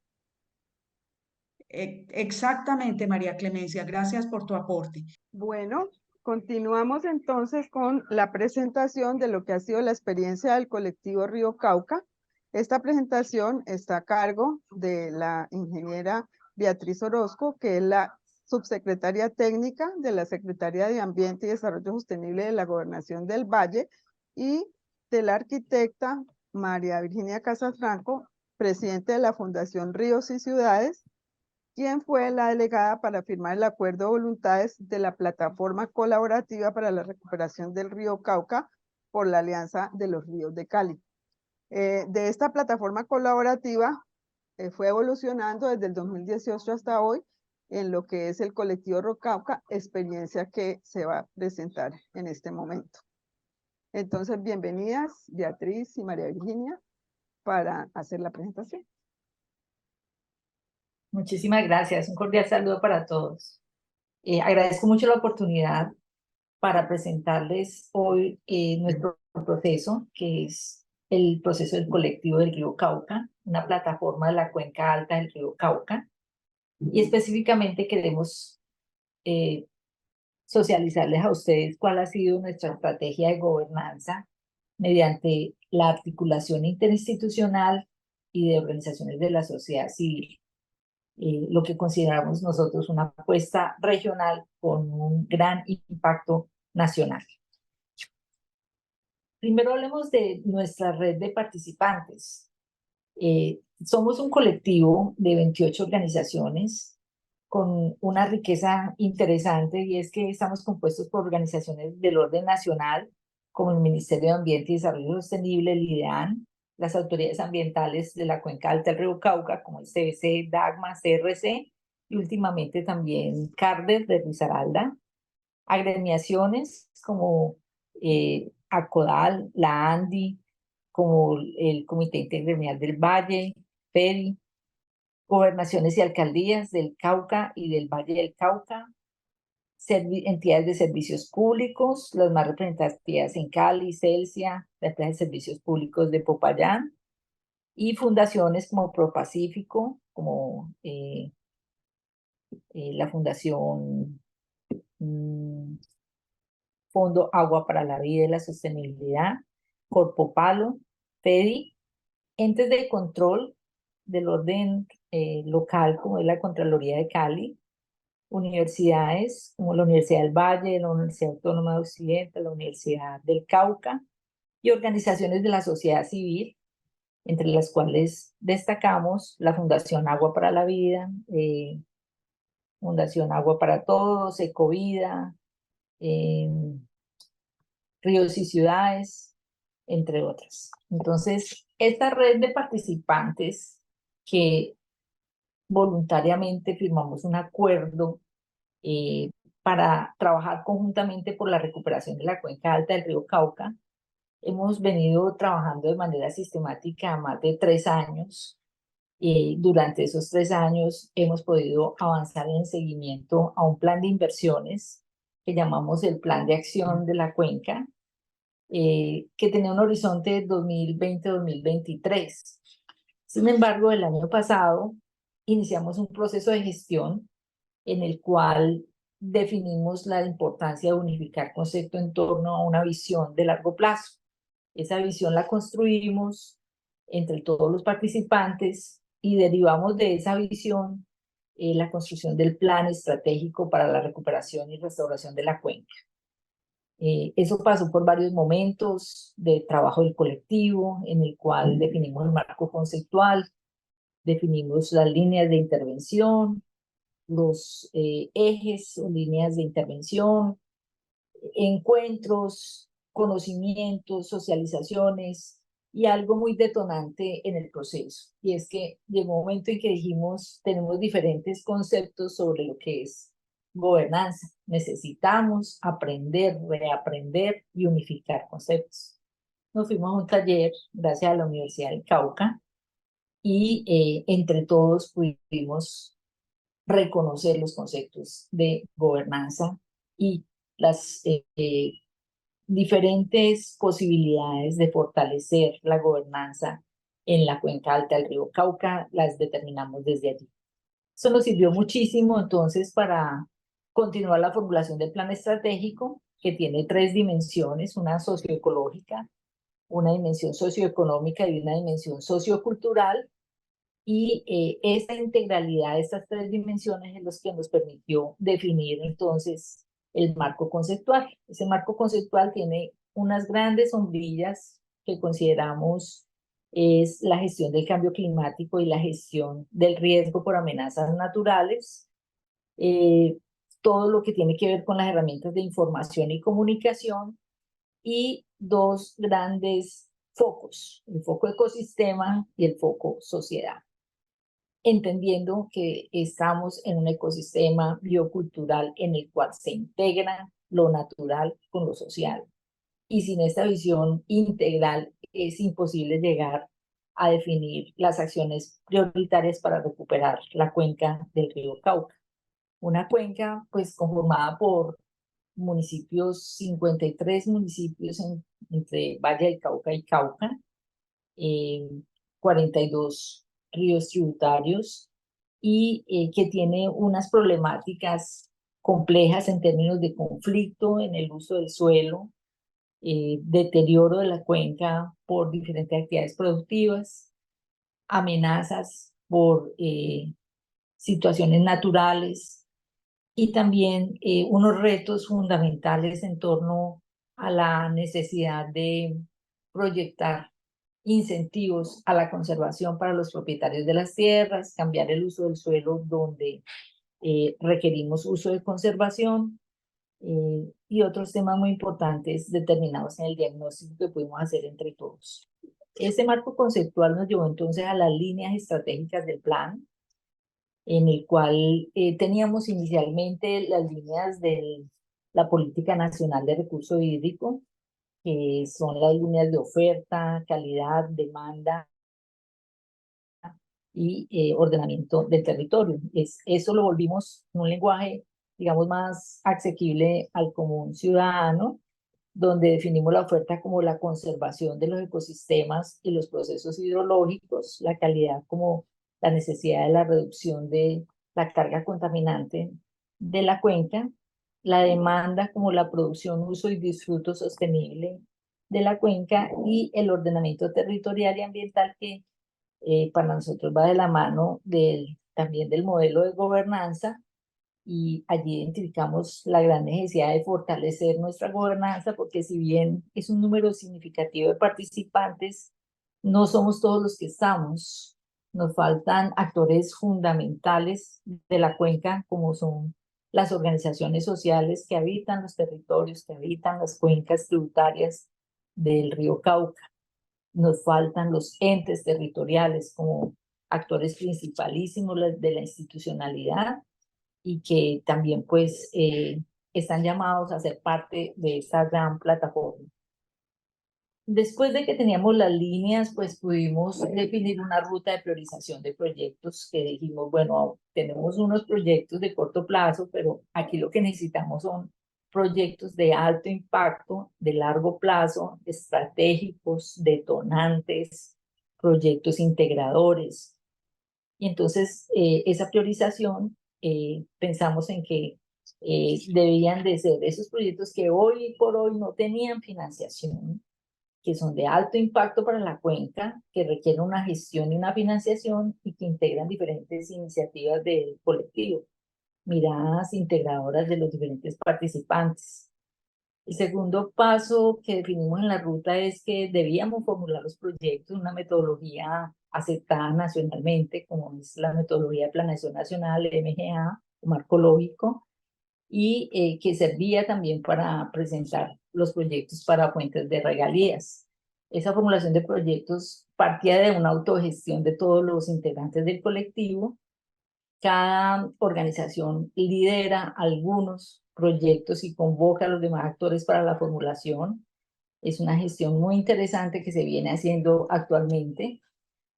exactamente, María Clemencia, gracias por tu aporte. Bueno, continuamos entonces con la presentación de lo que ha sido la experiencia del colectivo Río Cauca. Esta presentación está a cargo de la ingeniera Beatriz Orozco, que es la subsecretaria técnica de la Secretaría de Ambiente y Desarrollo Sostenible de la Gobernación del Valle, y de la arquitecta María Virginia Casafranco, presidente de la Fundación Ríos y Ciudades, quien fue la delegada para firmar el acuerdo de voluntades de la plataforma colaborativa para la recuperación del río Cauca por la Alianza de los Ríos de Cali. De esta plataforma colaborativa fue evolucionando desde el 2018 hasta hoy en lo que es el colectivo Río Cauca, experiencia que se va a presentar en este momento. Entonces, bienvenidas Beatriz y María Virginia para hacer la presentación. Muchísimas gracias. Un cordial saludo para todos. Agradezco mucho la oportunidad para presentarles hoy nuestro proceso, que es el proceso del colectivo del río Cauca, una plataforma de la cuenca alta del río Cauca. Y específicamente queremos socializarles a ustedes cuál ha sido nuestra estrategia de gobernanza mediante la articulación interinstitucional y de organizaciones de la sociedad civil. Lo que consideramos nosotros una apuesta regional con un gran impacto nacional. Primero hablemos de nuestra red de participantes. Somos un colectivo de 28 organizaciones con una riqueza interesante, y es que estamos compuestos por organizaciones del orden nacional, como el Ministerio de Ambiente y Desarrollo Sostenible, el IDEAN, las autoridades ambientales de la Cuenca Alta del Río Cauca, como el CBC, DAGMA, CRC, y últimamente también CARDER de Risaralda, agremiaciones como ACODAL, la ANDI, como el Comité Intergremial del Valle, PEDI, gobernaciones y alcaldías del Cauca y del Valle del Cauca, entidades de servicios públicos, las más representativas en Cali, Celsia, la empresa de servicios públicos de Popayán, y fundaciones como ProPacífico, como la Fundación Fondo Agua para la Vida y la Sostenibilidad, Corpopalo, PEDI, entes de control del orden local, como es la Contraloría de Cali, universidades como la Universidad del Valle, la Universidad Autónoma de Occidente, la Universidad del Cauca, y organizaciones de la sociedad civil, entre las cuales destacamos la Fundación Agua para la Vida, Fundación Agua para Todos, Ecovida, Ríos y Ciudades, entre otras. Entonces, esta red de participantes que voluntariamente firmamos un acuerdo para trabajar conjuntamente por la recuperación de la cuenca alta del río Cauca, hemos venido trabajando de manera sistemática más de 3 años. Durante esos 3 años hemos podido avanzar en el seguimiento a un plan de inversiones que llamamos el Plan de Acción de la Cuenca, que tenía un horizonte de 2020-2023. Sin embargo, el año pasado iniciamos un proceso de gestión en el cual definimos la importancia de unificar concepto en torno a una visión de largo plazo. Esa visión la construimos entre todos los participantes y derivamos de esa visión la construcción del plan estratégico para la recuperación y restauración de la cuenca. Eso pasó por varios momentos de trabajo del colectivo, en el cual definimos el marco conceptual, definimos las líneas de intervención, los ejes o líneas de intervención, encuentros, conocimientos, socializaciones, y algo muy detonante en el proceso. Y es que llegó un momento en que dijimos, tenemos diferentes conceptos sobre lo que es gobernanza. Necesitamos aprender, reaprender y unificar conceptos. Nos fuimos a un taller, gracias a la Universidad del Cauca, y entre todos pudimos reconocer los conceptos de gobernanza y las diferentes posibilidades de fortalecer la gobernanza en la cuenca alta del río Cauca, las determinamos desde allí. Eso nos sirvió muchísimo entonces para continuar la formulación del plan estratégico, que tiene 3 dimensiones, una socioecológica, una dimensión socioeconómica y una dimensión sociocultural. Y esta integralidad de estas 3 dimensiones es lo que nos permitió definir entonces el marco conceptual. Ese marco conceptual tiene unas grandes sombrillas que consideramos es la gestión del cambio climático y la gestión del riesgo por amenazas naturales, todo lo que tiene que ver con las herramientas de información y comunicación, y 2 grandes focos, el foco ecosistema y el foco sociedad, entendiendo que estamos en un ecosistema biocultural en el cual se integra lo natural con lo social. Y sin esta visión integral es imposible llegar a definir las acciones prioritarias para recuperar la cuenca del río Cauca. Una cuenca pues conformada por municipios, 53 municipios entre Valle del Cauca y Cauca, 42 ríos tributarios, y que tiene unas problemáticas complejas en términos de conflicto en el uso del suelo, deterioro de la cuenca por diferentes actividades productivas, amenazas por situaciones naturales, y también unos retos fundamentales en torno a la necesidad de proyectar incentivos a la conservación para los propietarios de las tierras, cambiar el uso del suelo donde requerimos uso de conservación y otros temas muy importantes determinados en el diagnóstico que pudimos hacer entre todos. Este marco conceptual nos llevó entonces a las líneas estratégicas del plan, en el cual teníamos inicialmente las líneas de la Política Nacional de Recurso Hídrico, que son las líneas de oferta, calidad, demanda y ordenamiento del territorio. Eso lo volvimos un lenguaje, digamos, más asequible al común ciudadano, donde definimos la oferta como la conservación de los ecosistemas y los procesos hidrológicos, la calidad como la necesidad de la reducción de la carga contaminante de la cuenca, la demanda como la producción, uso y disfruto sostenible de la cuenca y el ordenamiento territorial y ambiental que para nosotros va de la mano también del modelo de gobernanza, y allí identificamos la gran necesidad de fortalecer nuestra gobernanza, porque si bien es un número significativo de participantes, no somos todos los que estamos. Nos faltan actores fundamentales de la cuenca, como son las organizaciones sociales que habitan los territorios, que habitan las cuencas tributarias del río Cauca. Nos faltan los entes territoriales como actores principalísimos de la institucionalidad, y que también pues están llamados a ser parte de esta gran plataforma. Después de que teníamos las líneas, pues pudimos definir una ruta de priorización de proyectos que dijimos, bueno, tenemos unos proyectos de corto plazo, pero aquí lo que necesitamos son proyectos de alto impacto, de largo plazo, estratégicos, detonantes, proyectos integradores. Y entonces esa priorización pensamos en que debían de ser esos proyectos que hoy por hoy no tenían financiación, que son de alto impacto para la cuenca, que requieren una gestión y una financiación y que integran diferentes iniciativas del colectivo, miradas integradoras de los diferentes participantes. El segundo paso que definimos en la ruta es que debíamos formular los proyectos en una metodología aceptada nacionalmente, como es la metodología de planeación nacional, MGA, o marco lógico, y que servía también para presentar los proyectos para fuentes de regalías. Esa formulación de proyectos partía de una autogestión de todos los integrantes del colectivo. Cada organización lidera algunos proyectos y convoca a los demás actores para la formulación. Es una gestión muy interesante que se viene haciendo actualmente,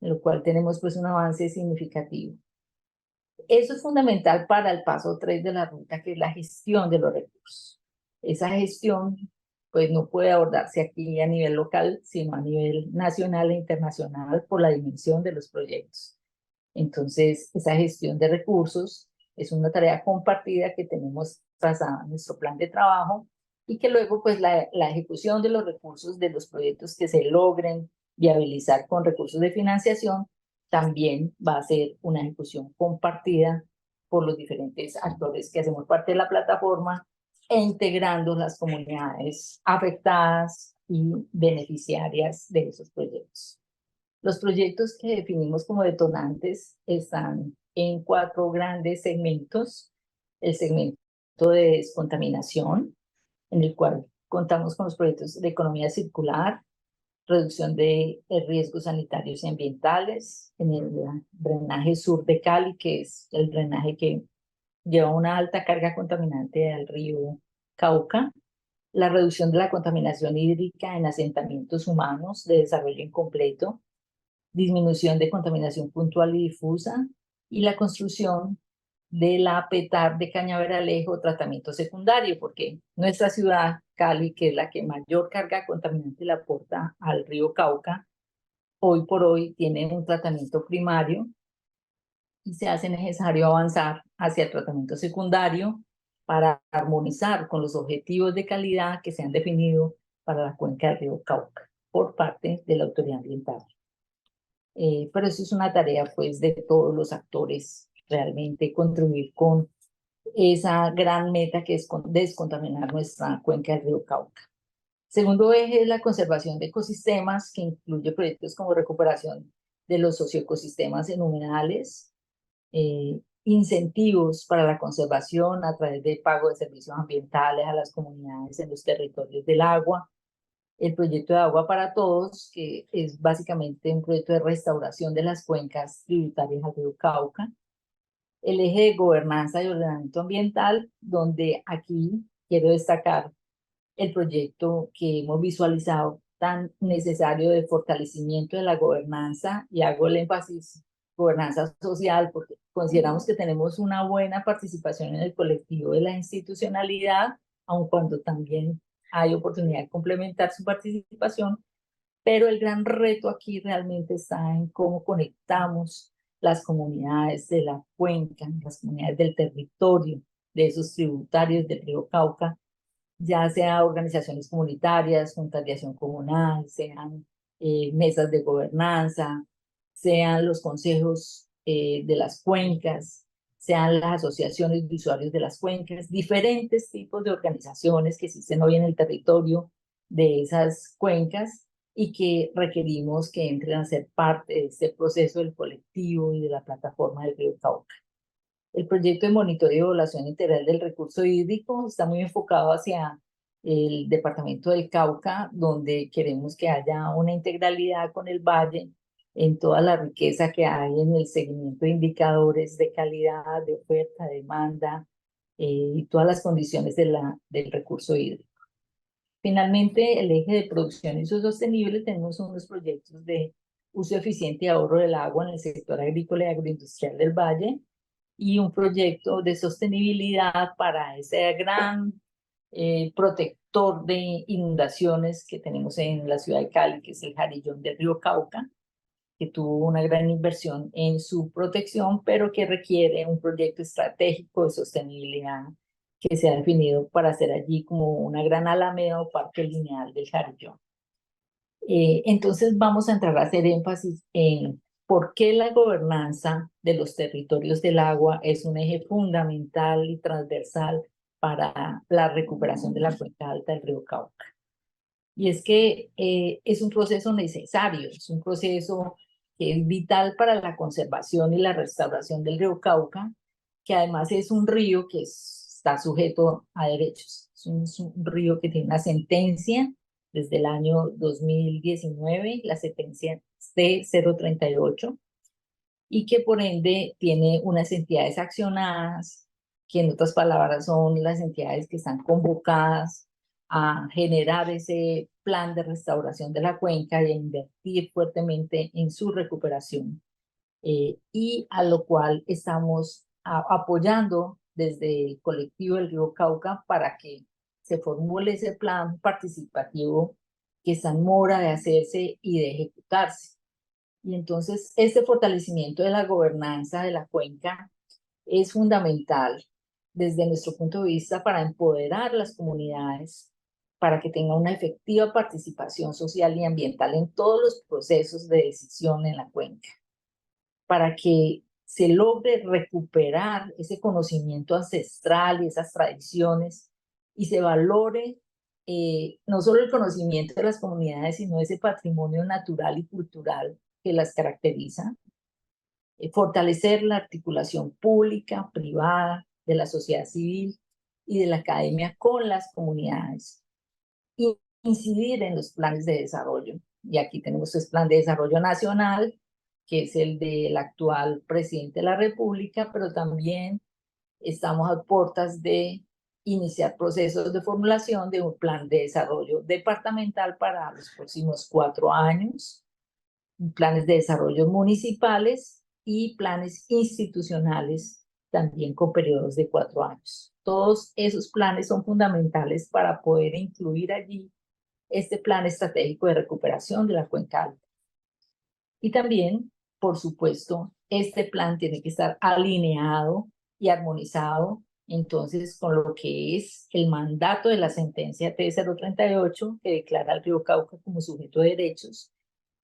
en lo cual tenemos pues un avance significativo. Eso es fundamental para el paso 3 de la ruta, que es la gestión de los recursos. Esa gestión pues no puede abordarse aquí a nivel local, sino a nivel nacional e internacional por la dimensión de los proyectos. Entonces, esa gestión de recursos es una tarea compartida que tenemos trazada en nuestro plan de trabajo, y que luego pues la ejecución de los recursos de los proyectos que se logren viabilizar con recursos de financiación también va a ser una ejecución compartida por los diferentes actores que hacemos parte de la plataforma e integrando las comunidades afectadas y beneficiarias de esos proyectos. Los proyectos que definimos como detonantes están en 4 grandes segmentos. El segmento de descontaminación, en el cual contamos con los proyectos de economía circular, reducción de riesgos sanitarios y ambientales, en el drenaje sur de Cali, que es el drenaje que lleva una alta carga contaminante al río Cauca, la reducción de la contaminación hídrica en asentamientos humanos de desarrollo incompleto, disminución de contaminación puntual y difusa, y la construcción de la PETAR de Cañaveralejo, tratamiento secundario, porque nuestra ciudad, Cali, que es la que mayor carga contaminante le aporta al río Cauca, hoy por hoy tiene un tratamiento primario y se hace necesario avanzar hacia el tratamiento secundario para armonizar con los objetivos de calidad que se han definido para la cuenca del río Cauca por parte de la autoridad ambiental. Pero eso es una tarea pues de todos los actores, realmente contribuir con esa gran meta que es descontaminar nuestra cuenca del río Cauca. Segundo eje es la conservación de ecosistemas, que incluye proyectos como recuperación de los socioecosistemas en humedales, incentivos para la conservación a través de pago de servicios ambientales a las comunidades en los territorios del agua. El proyecto de Agua para Todos, que es básicamente un proyecto de restauración de las cuencas tributarias al río Cauca. El eje de gobernanza y ordenamiento ambiental, donde aquí quiero destacar el proyecto que hemos visualizado tan necesario de fortalecimiento de la gobernanza, y hago el énfasis gobernanza social porque consideramos que tenemos una buena participación en el colectivo de la institucionalidad, aun cuando también hay oportunidad de complementar su participación, pero el gran reto aquí realmente está en cómo conectamos las comunidades de la cuenca, las comunidades del territorio, de esos tributarios del río Cauca, ya sea organizaciones comunitarias, juntas de acción comunal, sean mesas de gobernanza, sean los consejos de las cuencas, sean las asociaciones de usuarios de las cuencas, diferentes tipos de organizaciones que existen hoy en el territorio de esas cuencas y que requerimos que entren a ser parte de este proceso del colectivo y de la plataforma del río Cauca. El proyecto de monitoreo y evaluación integral del recurso hídrico está muy enfocado hacia el departamento del Cauca, donde queremos que haya una integralidad con el valle en toda la riqueza que hay en el seguimiento de indicadores de calidad, de oferta, de demanda y todas las condiciones del recurso hídrico. Finalmente, el eje de producción y uso sostenible, tenemos unos proyectos de uso eficiente y ahorro del agua en el sector agrícola y agroindustrial del valle, y un proyecto de sostenibilidad para ese gran protector de inundaciones que tenemos en la ciudad de Cali, que es el Jarillón del río Cauca, que tuvo una gran inversión en su protección, pero que requiere un proyecto estratégico de sostenibilidad que se ha definido para hacer allí como una gran alameda o parque lineal del Jarillón. Entonces vamos a entrar a hacer énfasis en por qué la gobernanza de los territorios del agua es un eje fundamental y transversal para la recuperación de la cuenca alta del río Cauca. Y es que es un proceso necesario, es un proceso que es vital para la conservación y la restauración del río Cauca, que además es un río que está sujeto a derechos. Es un río que tiene una sentencia desde el año 2019, la sentencia C038, y que por ende tiene unas entidades accionadas, que en otras palabras son las entidades que están convocadas a generar ese plan de restauración de la cuenca y a invertir fuertemente en su recuperación, y a lo cual estamos apoyando desde el colectivo del río Cauca para que se formule ese plan participativo que está en mora de hacerse y de ejecutarse. Y entonces este fortalecimiento de la gobernanza de la cuenca es fundamental desde nuestro punto de vista para empoderar las comunidades, para que tengan una efectiva participación social y ambiental en todos los procesos de decisión en la cuenca, para que se logre recuperar ese conocimiento ancestral y esas tradiciones y se valore no solo el conocimiento de las comunidades, sino ese patrimonio natural y cultural que las caracteriza, fortalecer la articulación pública, privada, de la sociedad civil y de la academia con las comunidades, y incidir en los planes de desarrollo. Y aquí tenemos el Plan de Desarrollo Nacional, que es el del actual presidente de la República, pero también estamos a puertas de iniciar procesos de formulación de un plan de desarrollo departamental para los próximos 4 años, planes de desarrollo municipales y planes institucionales también con periodos de 4 años. Todos esos planes son fundamentales para poder incluir allí este plan estratégico de recuperación de la cuenca alta. Y también, por supuesto, este plan tiene que estar alineado y armonizado entonces con lo que es el mandato de la sentencia T038, que declara al río Cauca como sujeto de derechos,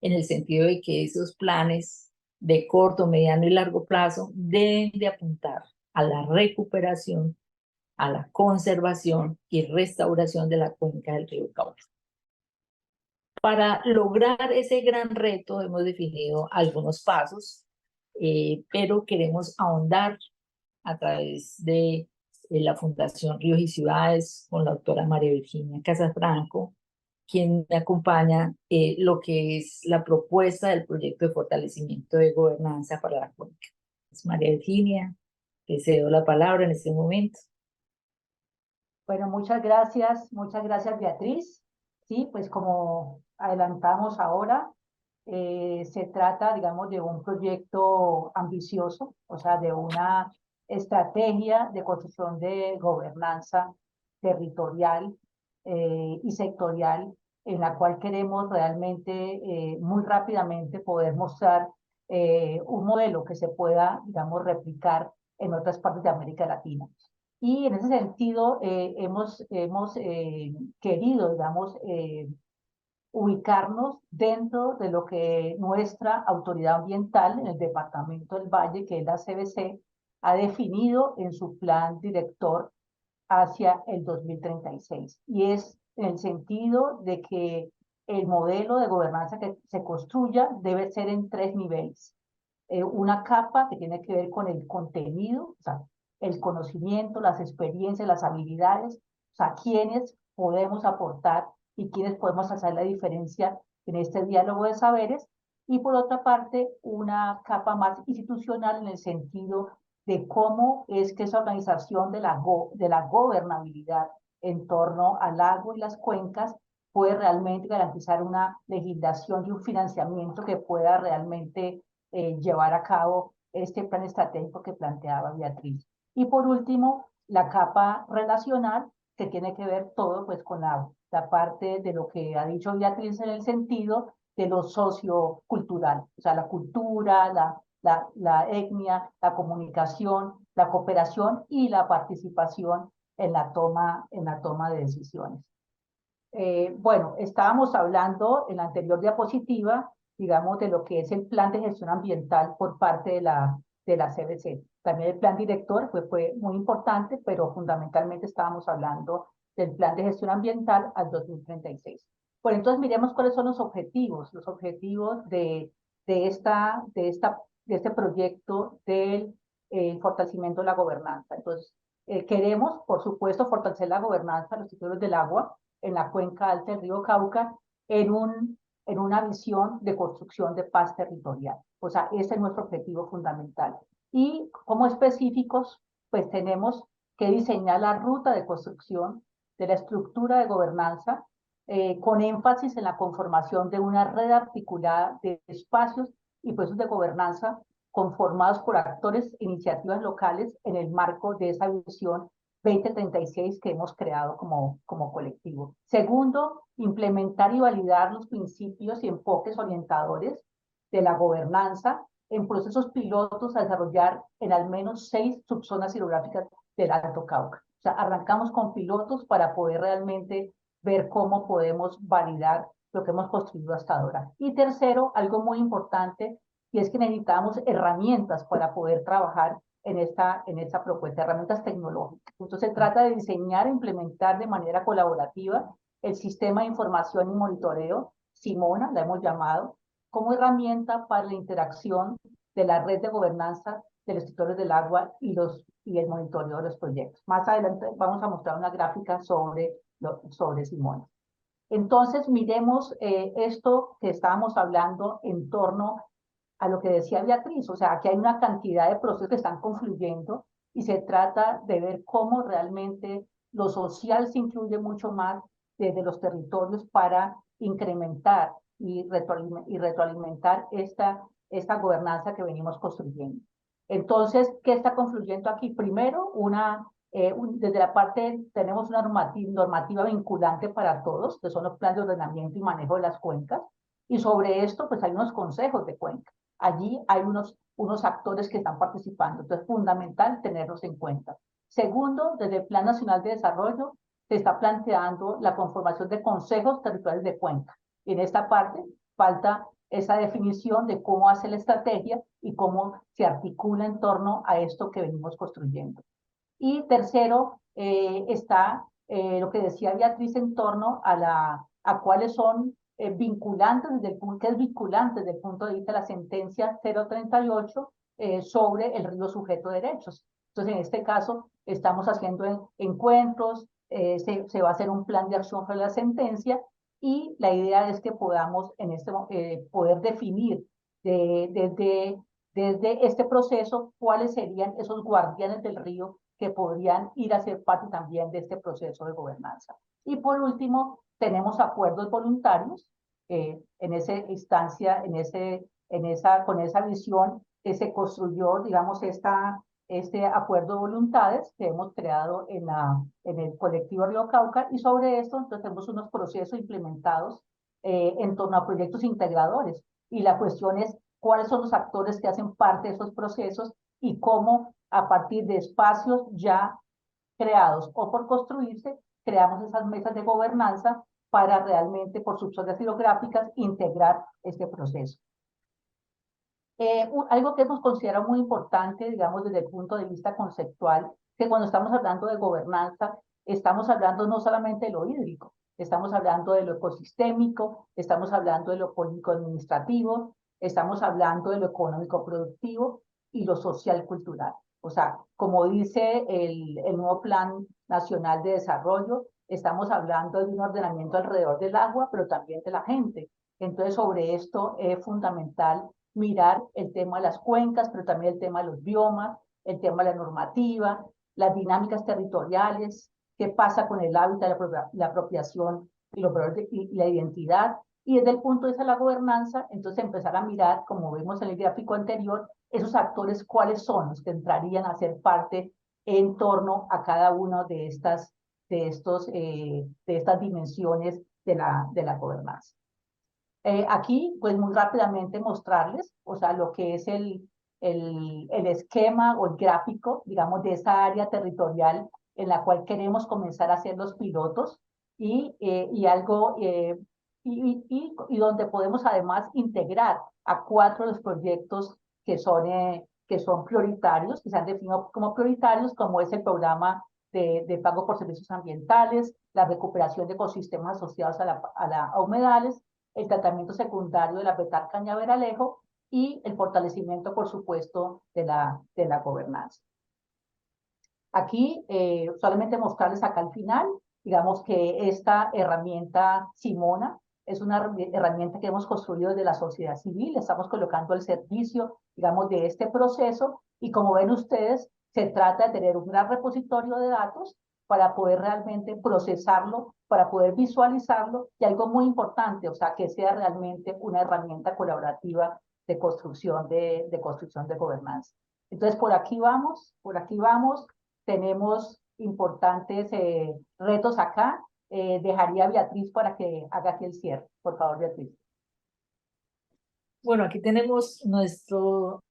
en el sentido de que esos planes de corto, mediano y largo plazo deben de apuntar a la recuperación, a la conservación y restauración de la cuenca del río Cauca. Para lograr ese gran reto hemos definido algunos pasos, pero queremos ahondar a través de la Fundación Ríos y Ciudades con la doctora María Virginia Casafranco, quien me acompaña lo que es la propuesta del proyecto de fortalecimiento de gobernanza para la cuenca. Es María Virginia, te cedo la palabra en este momento. Bueno, muchas gracias Beatriz. Sí, pues como adelantamos ahora, se trata, digamos, de un proyecto ambicioso, o sea, de una estrategia de construcción de gobernanza territorial y sectorial, en la cual queremos realmente muy rápidamente poder mostrar un modelo que se pueda, digamos, replicar en otras partes de América Latina. Y en ese sentido hemos querido, digamos, ubicarnos dentro de lo que nuestra autoridad ambiental en el departamento del Valle, que es la CBC, ha definido en su plan director hacia el 2036. Y es en el sentido de que el modelo de gobernanza que se construya debe ser en 3 niveles. Una capa que tiene que ver con el contenido, o sea, el conocimiento, las experiencias, las habilidades, o sea, quiénes podemos aportar y quiénes podemos hacer la diferencia en este diálogo de saberes. Y por otra parte, una capa más institucional en el sentido de cómo es que esa organización de la gobernabilidad en torno al agua y las cuencas puede realmente garantizar una legislación y un financiamiento que pueda realmente llevar a cabo este plan estratégico que planteaba Beatriz. Y por último, la capa relacional, que tiene que ver todo pues con la parte de lo que ha dicho Beatriz en el sentido de lo sociocultural, o sea, la cultura, la etnia, la comunicación, la cooperación y la participación en la toma de decisiones. Bueno, estábamos hablando en la anterior diapositiva, digamos, de lo que es el plan de gestión ambiental por parte de la CBC. También el plan director fue muy importante, pero fundamentalmente estábamos hablando del plan de gestión ambiental al 2036. Bueno, entonces miremos cuáles son los objetivos de este proyecto del fortalecimiento de la gobernanza. Entonces, queremos, por supuesto, fortalecer la gobernanza de los ciclos del agua en la cuenca alta del río Cauca en una visión de construcción de paz territorial. O sea, ese es nuestro objetivo fundamental. Y como específicos, pues tenemos que diseñar la ruta de construcción de la estructura de gobernanza con énfasis en la conformación de una red articulada de espacios y procesos de gobernanza conformados por actores e iniciativas locales en el marco de esa visión 2036 que hemos creado como colectivo. Segundo, implementar y validar los principios y enfoques orientadores de la gobernanza en procesos pilotos a desarrollar en al menos 6 subzonas hidrográficas del Alto Cauca. O sea, arrancamos con pilotos para poder realmente ver cómo podemos validar lo que hemos construido hasta ahora. Y tercero, algo muy importante, y es que necesitamos herramientas para poder trabajar en esta propuesta, herramientas tecnológicas. Entonces se trata de diseñar e implementar de manera colaborativa el sistema de información y monitoreo, SIMONA, la hemos llamado, como herramienta para la interacción de la red de gobernanza de los sectores del agua y el monitoreo de los proyectos. Más adelante vamos a mostrar una gráfica sobre SIMONA. Entonces miremos esto que estábamos hablando en torno a lo que decía Beatriz, o sea, aquí hay una cantidad de procesos que están confluyendo y se trata de ver cómo realmente lo social se incluye mucho más desde los territorios para incrementar y retroalimentar esta gobernanza que venimos construyendo. Entonces, ¿qué está confluyendo aquí? Primero, desde la parte, tenemos una normativa vinculante para todos, que son los planes de ordenamiento y manejo de las cuencas, y sobre esto, pues hay unos consejos de cuenca. Allí hay unos actores que están participando, entonces es fundamental tenerlos en cuenta. Segundo, desde el Plan Nacional de Desarrollo se está planteando la conformación de consejos territoriales de cuenca. Y en esta parte falta esa definición de cómo hace la estrategia y cómo se articula en torno a esto que venimos construyendo. Y tercero, está lo que decía Beatriz en torno a cuáles son vinculantes que es vinculante desde el punto de vista de la sentencia 038 sobre el río sujeto de derechos. Entonces, en este caso, estamos haciendo encuentros, se va a hacer un plan de acción sobre la sentencia y la idea es que podamos poder definir desde este proceso cuáles serían esos guardianes del río que podrían ir a ser parte también de este proceso de gobernanza. Y por último, tenemos acuerdos voluntarios en esa instancia, con esa visión que se construyó, digamos, este acuerdo de voluntades que hemos creado en el colectivo Río Cauca, y sobre esto entonces tenemos unos procesos implementados en torno a proyectos integradores. Y la cuestión es cuáles son los actores que hacen parte de esos procesos y cómo a partir de espacios ya creados o por construirse, creamos esas mesas de gobernanza para realmente, por sus zonas hidrográficas, integrar este proceso. Algo que hemos considerado muy importante, digamos, desde el punto de vista conceptual, que cuando estamos hablando de gobernanza, estamos hablando no solamente de lo hídrico, estamos hablando de lo ecosistémico, estamos hablando de lo político-administrativo, estamos hablando de lo económico-productivo y lo social-cultural. O sea, como dice el nuevo Plan Nacional de Desarrollo, estamos hablando de un ordenamiento alrededor del agua, pero también de la gente. Entonces, sobre esto es fundamental mirar el tema de las cuencas, pero también el tema de los biomas, el tema de la normativa, las dinámicas territoriales, qué pasa con el hábitat, la apropiación y la identidad. Y desde el punto de vista de la gobernanza, entonces empezar a mirar, como vimos en el gráfico anterior, esos actores, cuáles son los que entrarían a ser parte en torno a cada uno de estas dimensiones de la gobernanza. Aquí, pues muy rápidamente mostrarles, o sea, lo que es el esquema o el gráfico, digamos, de esa área territorial en la cual queremos comenzar a hacer los pilotos y donde podemos además integrar a 4 de los proyectos que son prioritarios, que se han definido como prioritarios, como es el programa de pago por servicios ambientales, la recuperación de ecosistemas asociados a humedales, el tratamiento secundario de la petar Cañaveralejo y el fortalecimiento, por supuesto, de la gobernanza. Aquí, solamente mostrarles acá al final, digamos que esta herramienta Simona es una herramienta que hemos construido desde la sociedad civil, estamos colocando al servicio, digamos, de este proceso, y como ven ustedes, se trata de tener un gran repositorio de datos para poder realmente procesarlo, para poder visualizarlo, y algo muy importante, o sea, que sea realmente una herramienta colaborativa de construcción de gobernanza. Entonces, por aquí vamos, tenemos importantes retos acá. Dejaría a Beatriz para que haga aquí el cierre. Por favor, Beatriz. Bueno, aquí tenemos nuestra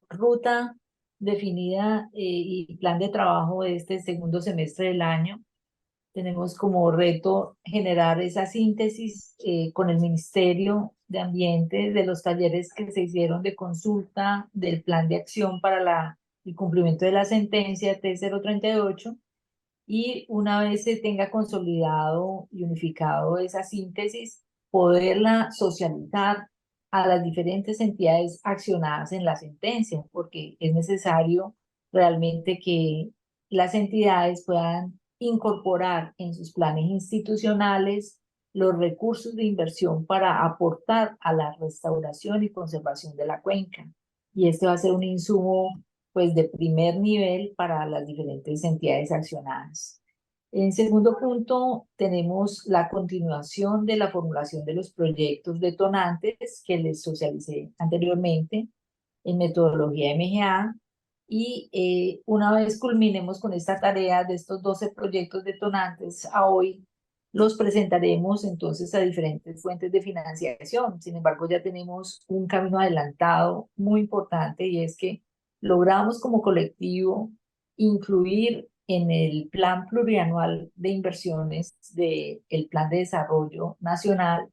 ruta definida y plan de trabajo de este segundo semestre del año. Tenemos como reto generar esa síntesis con el Ministerio de Ambiente de los talleres que se hicieron de consulta del plan de acción para el cumplimiento de la sentencia T038, y una vez se tenga consolidado y unificado esa síntesis, poderla socializar a las diferentes entidades accionadas en la sentencia, porque es necesario realmente que las entidades puedan incorporar en sus planes institucionales los recursos de inversión para aportar a la restauración y conservación de la cuenca. Y este va a ser un insumo pues de primer nivel para las diferentes entidades accionadas. En segundo punto, tenemos la continuación de la formulación de los proyectos detonantes que les socialicé anteriormente en metodología MGA, y una vez culminemos con esta tarea de estos 12 proyectos detonantes, a hoy los presentaremos entonces a diferentes fuentes de financiación. Sin embargo, ya tenemos un camino adelantado muy importante, y es que logramos como colectivo incluir en el plan plurianual de inversiones del Plan de Desarrollo Nacional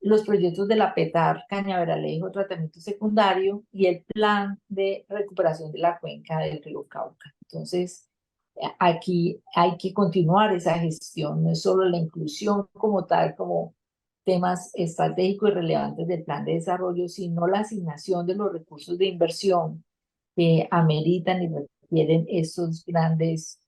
los proyectos de la PETAR Cañaveralejo, tratamiento secundario, y el plan de recuperación de la cuenca del río Cauca. Entonces, aquí hay que continuar esa gestión, no es solo la inclusión como tal, como temas estratégicos y relevantes del plan de desarrollo, sino la asignación de los recursos de inversión que ameritan y requieren estos grandes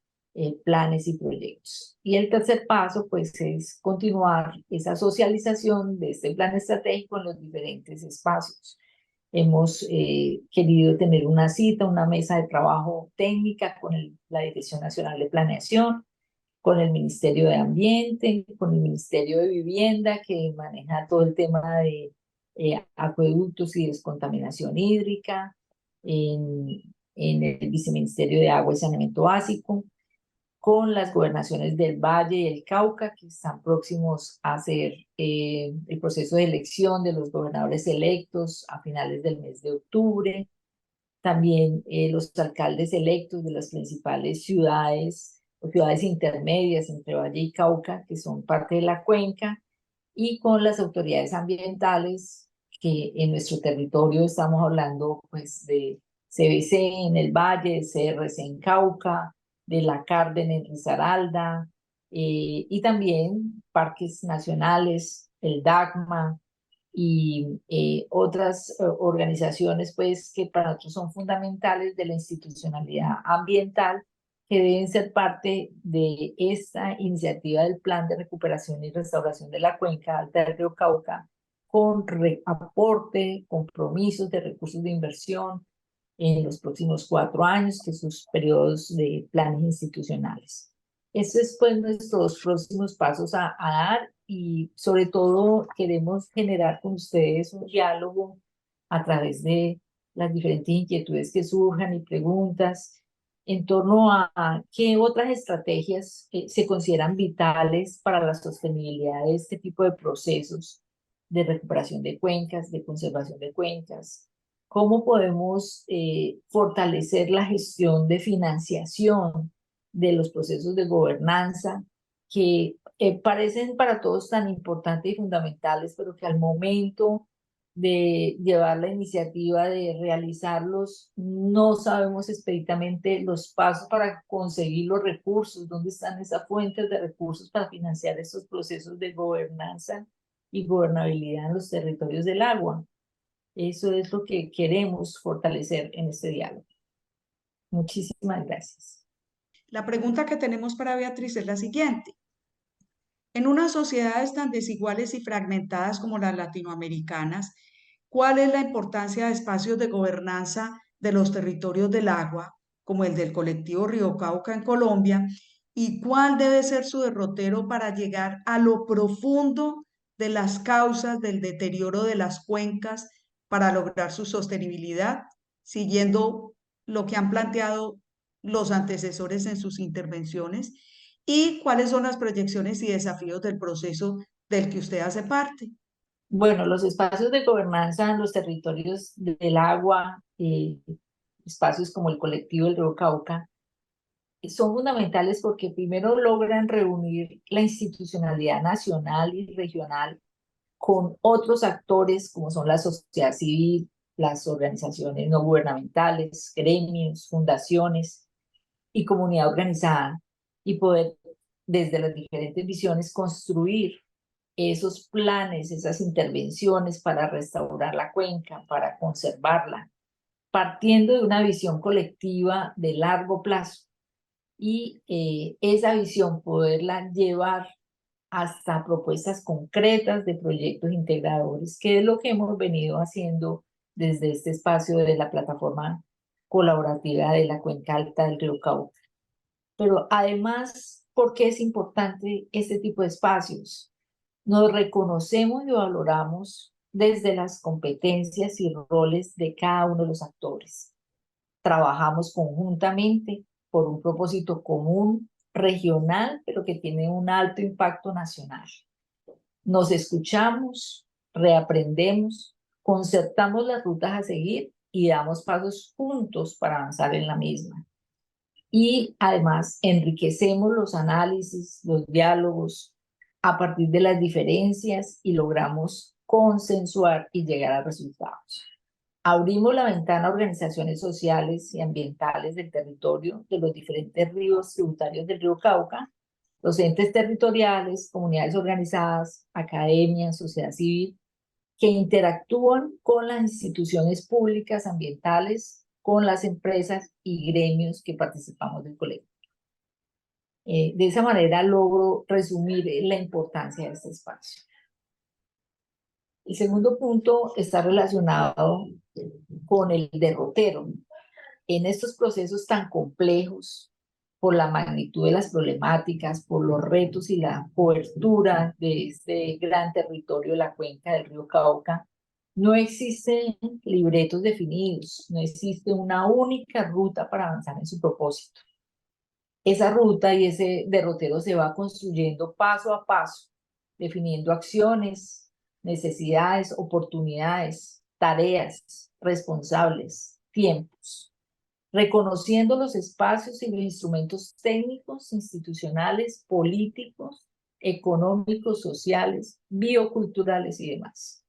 planes y proyectos. Y el tercer paso, pues, es continuar esa socialización de este plan estratégico en los diferentes espacios. Hemos querido tener una cita, una mesa de trabajo técnica con la Dirección Nacional de Planeación, con el Ministerio de Ambiente, con el Ministerio de Vivienda, que maneja todo el tema de acueductos y descontaminación hídrica, en el Viceministerio de Agua y Saneamiento Básico, con las gobernaciones del Valle y el Cauca, que están próximos a hacer el proceso de elección de los gobernadores electos a finales del mes de octubre. También los alcaldes electos de las principales ciudades o ciudades intermedias entre Valle y Cauca, que son parte de la cuenca, y con las autoridades ambientales, que en nuestro territorio estamos hablando pues de CBC en el Valle, CRC en Cauca, de la Cárden en Risaralda, y también parques nacionales, el DACMA, y otras organizaciones pues que para nosotros son fundamentales de la institucionalidad ambiental, que deben ser parte de esta iniciativa del Plan de Recuperación y Restauración de la Cuenca Alta del Río Cauca, con aporte, compromisos de recursos de inversión en los próximos 4 años, que sus periodos de planes institucionales. Estos es pues nuestros próximos pasos a dar, y sobre todo queremos generar con ustedes un diálogo a través de las diferentes inquietudes que surjan y preguntas en torno a qué otras estrategias se consideran vitales para la sostenibilidad de este tipo de procesos de recuperación de cuencas, de conservación de cuencas. ¿Cómo podemos fortalecer la gestión de financiación de los procesos de gobernanza que parecen para todos tan importantes y fundamentales, pero que al momento de llevar la iniciativa de realizarlos, no sabemos expeditamente los pasos para conseguir los recursos, dónde están esas fuentes de recursos para financiar estos procesos de gobernanza y gobernabilidad en los territorios del agua? Eso es lo que queremos fortalecer en este diálogo. Muchísimas gracias. La pregunta que tenemos para Beatriz es la siguiente. En unas sociedades tan desiguales y fragmentadas como las latinoamericanas, ¿cuál es la importancia de espacios de gobernanza de los territorios del agua, como el del colectivo Río Cauca en Colombia, y cuál debe ser su derrotero para llegar a lo profundo de las causas del deterioro de las cuencas para lograr su sostenibilidad, siguiendo lo que han planteado los antecesores en sus intervenciones? ¿Y cuáles son las proyecciones y desafíos del proceso del que usted hace parte? Bueno, los espacios de gobernanza en los territorios del agua, espacios como el colectivo del Río Cauca, son fundamentales porque primero logran reunir la institucionalidad nacional y regional con otros actores como son la sociedad civil, las organizaciones no gubernamentales, gremios, fundaciones y comunidad organizada, y poder desde las diferentes visiones construir esos planes, esas intervenciones para restaurar la cuenca, para conservarla, partiendo de una visión colectiva de largo plazo, y esa visión poderla llevar hasta propuestas concretas de proyectos integradores, que es lo que hemos venido haciendo desde este espacio de la plataforma colaborativa de la Cuenca Alta del Río Cauca. Pero además, ¿por qué es importante este tipo de espacios? Nos reconocemos y valoramos desde las competencias y roles de cada uno de los actores. Trabajamos conjuntamente por un propósito común, regional, pero que tiene un alto impacto nacional. Nos escuchamos, reaprendemos, concertamos las rutas a seguir y damos pasos juntos para avanzar en la misma. Y además enriquecemos los análisis, los diálogos a partir de las diferencias, y logramos consensuar y llegar a resultados. Abrimos la ventana a organizaciones sociales y ambientales del territorio de los diferentes ríos tributarios del Río Cauca, los entes territoriales, comunidades organizadas, academia, sociedad civil, que interactúan con las instituciones públicas ambientales con las empresas y gremios que participamos del colectivo. De esa manera logro resumir la importancia de este espacio. El segundo punto está relacionado con el derrotero. En estos procesos tan complejos, por la magnitud de las problemáticas, por los retos y la cobertura de este gran territorio de la cuenca del río Cauca, no existen libretos definidos, no existe una única ruta para avanzar en su propósito. Esa ruta y ese derrotero se va construyendo paso a paso, definiendo acciones, necesidades, oportunidades, tareas, responsables, tiempos, reconociendo los espacios y los instrumentos técnicos, institucionales, políticos, económicos, sociales, bioculturales y demás.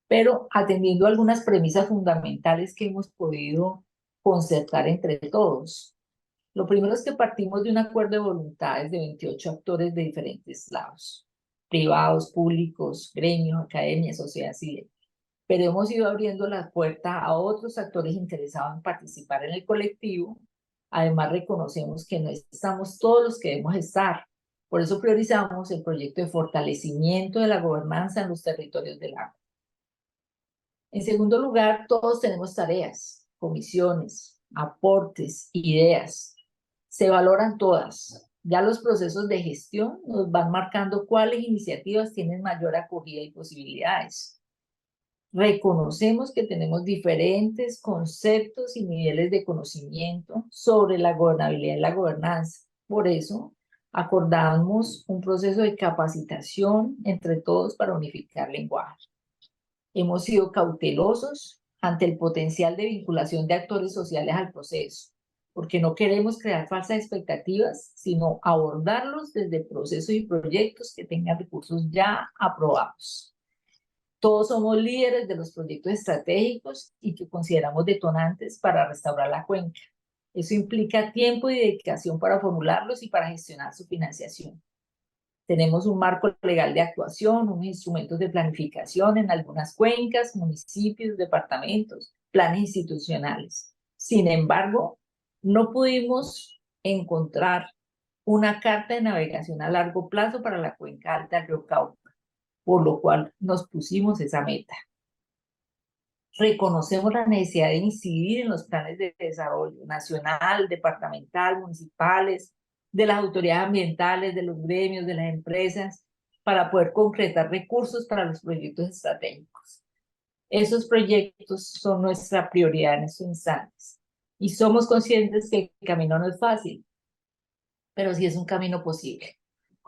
Pero atendiendo a algunas premisas fundamentales que hemos podido concertar entre todos. Lo primero es que partimos de un acuerdo de voluntades de 28 actores de diferentes lados, privados, públicos, gremios, academias, sociedad civil. Pero hemos ido abriendo la puerta a otros actores interesados en participar en el colectivo. Además, reconocemos que no estamos todos los que debemos estar. Por eso priorizamos el proyecto de fortalecimiento de la gobernanza en los territorios del agua. En segundo lugar, todos tenemos tareas, comisiones, aportes, ideas. Se valoran todas. Ya los procesos de gestión nos van marcando cuáles iniciativas tienen mayor acogida y posibilidades. Reconocemos que tenemos diferentes conceptos y niveles de conocimiento sobre la gobernabilidad y la gobernanza. Por eso, acordamos un proceso de capacitación entre todos para unificar lenguaje. Hemos sido cautelosos ante el potencial de vinculación de actores sociales al proceso, porque no queremos crear falsas expectativas, sino abordarlos desde procesos y proyectos que tengan recursos ya aprobados. Todos somos líderes de los proyectos estratégicos y que consideramos detonantes para restaurar la cuenca. Eso implica tiempo y dedicación para formularlos y para gestionar su financiación. Tenemos un marco legal de actuación, unos instrumentos de planificación en algunas cuencas, municipios, departamentos, planes institucionales. Sin embargo, no pudimos encontrar una carta de navegación a largo plazo para la cuenca alta del río Cauca, por lo cual nos pusimos esa meta. Reconocemos la necesidad de incidir en los planes de desarrollo nacional, departamental, municipales, de las autoridades ambientales, de los gremios, de las empresas, para poder concretar recursos para los proyectos estratégicos. Esos proyectos son nuestra prioridad en estos instantes. Y somos conscientes que el camino no es fácil, pero sí es un camino posible.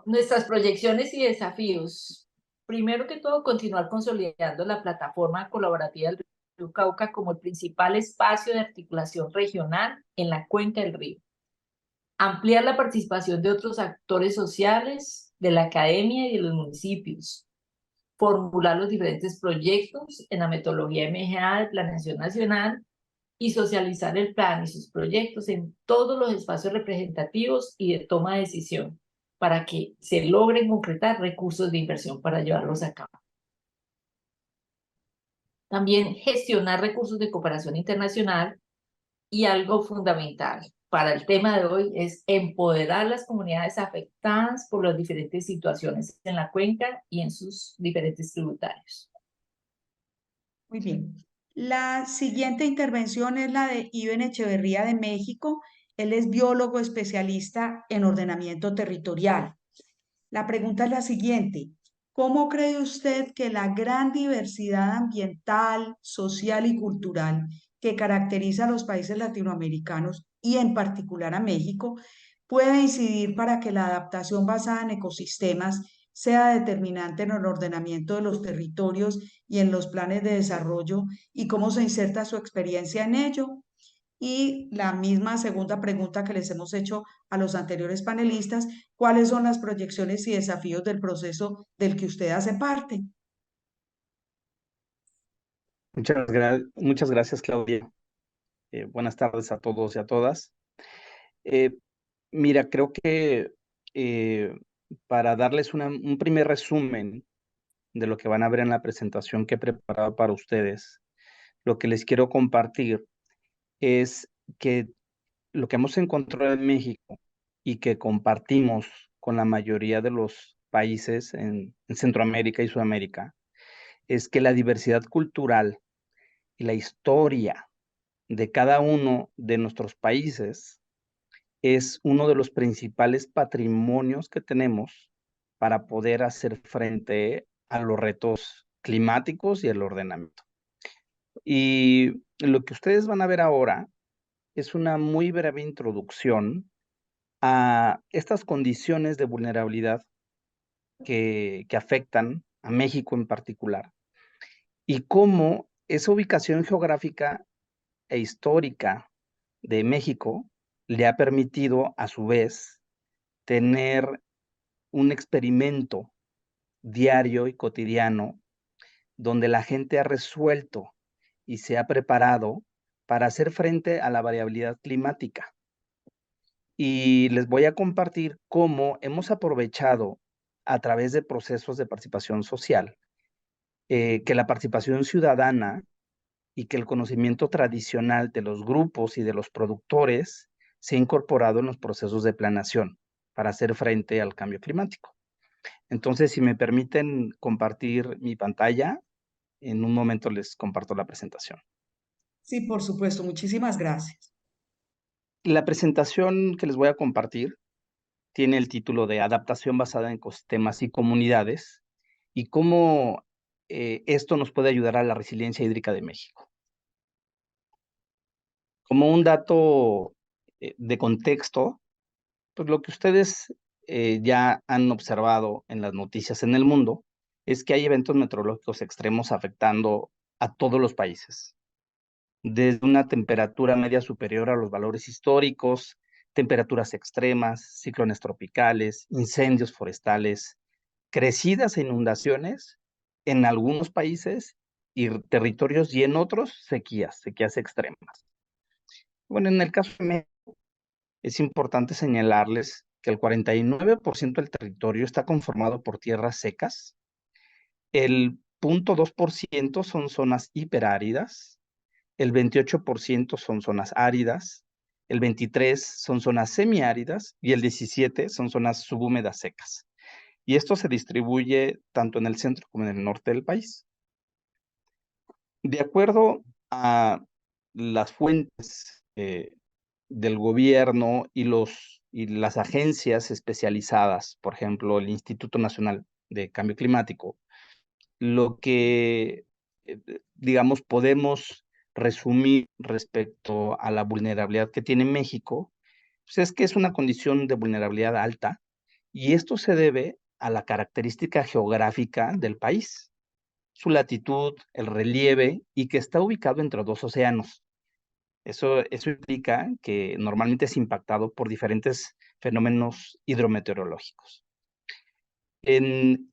Nuestras proyecciones y desafíos. Primero que todo, continuar consolidando la plataforma colaborativa del río Cauca como el principal espacio de articulación regional en la cuenca del río. Ampliar la participación de otros actores sociales, de la academia y de los municipios. Formular los diferentes proyectos en la metodología MGA de Planeación Nacional y socializar el plan y sus proyectos en todos los espacios representativos y de toma de decisión para que se logren concretar recursos de inversión para llevarlos a cabo. También gestionar recursos de cooperación internacional y algo fundamental para el tema de hoy es empoderar las comunidades afectadas por las diferentes situaciones en la cuenca y en sus diferentes tributarios. Muy bien. La siguiente intervención es la de Iben Echeverría de México. Él es biólogo especialista en ordenamiento territorial. La pregunta es la siguiente. ¿Cómo cree usted que la gran diversidad ambiental, social y cultural que caracteriza a los países latinoamericanos y en particular a México puede incidir para que la adaptación basada en ecosistemas sea determinante en el ordenamiento de los territorios y en los planes de desarrollo y cómo se inserta su experiencia en ello? Y la misma segunda pregunta que les hemos hecho a los anteriores panelistas, ¿cuáles son las proyecciones y desafíos del proceso del que usted hace parte? Muchas gracias, Claudia. Buenas tardes a todos y a todas. Mira, creo que para darles un primer resumen de lo que van a ver en la presentación que he preparado para ustedes, lo que les quiero compartir es que lo que hemos encontrado en México y que compartimos con la mayoría de los países en Centroamérica y Sudamérica es que la diversidad cultural y la historia de cada uno de nuestros países es uno de los principales patrimonios que tenemos para poder hacer frente a los retos climáticos y el ordenamiento. Y lo que ustedes van a ver ahora es una muy breve introducción a estas condiciones de vulnerabilidad que afectan a México en particular y cómo esa ubicación geográfica e histórica de México le ha permitido a su vez tener un experimento diario y cotidiano donde la gente ha resuelto y se ha preparado para hacer frente a la variabilidad climática. Y les voy a compartir cómo hemos aprovechado a través de procesos de participación social, que la participación ciudadana y que el conocimiento tradicional de los grupos y de los productores se ha incorporado en los procesos de planeación para hacer frente al cambio climático. Entonces, si me permiten compartir mi pantalla, en un momento les comparto la presentación. Sí, por supuesto. Muchísimas gracias. La presentación que les voy a compartir tiene el título de Adaptación basada en ecosistemas y comunidades y cómo esto nos puede ayudar a la resiliencia hídrica de México. Como un dato de contexto, pues lo que ustedes ya han observado en las noticias en el mundo es que hay eventos meteorológicos extremos afectando a todos los países, desde una temperatura media superior a los valores históricos, temperaturas extremas, ciclones tropicales, incendios forestales, crecidas e inundaciones en algunos países y territorios y en otros sequías extremas. Bueno, en el caso de México, es importante señalarles que el 49% del territorio está conformado por tierras secas, el 0.2% son zonas hiperáridas, el 28% son zonas áridas, el 23% son zonas semiáridas y el 17% son zonas subhúmedas secas. Y esto se distribuye tanto en el centro como en el norte del país. De acuerdo a las fuentes del gobierno y las agencias especializadas, por ejemplo, el Instituto Nacional de Cambio Climático, lo que, digamos, podemos resumir respecto a la vulnerabilidad que tiene México, pues es que es una condición de vulnerabilidad alta y esto se debe a la característica geográfica del país, su latitud, el relieve y que está ubicado entre dos océanos. Eso implica que normalmente es impactado por diferentes fenómenos hidrometeorológicos. En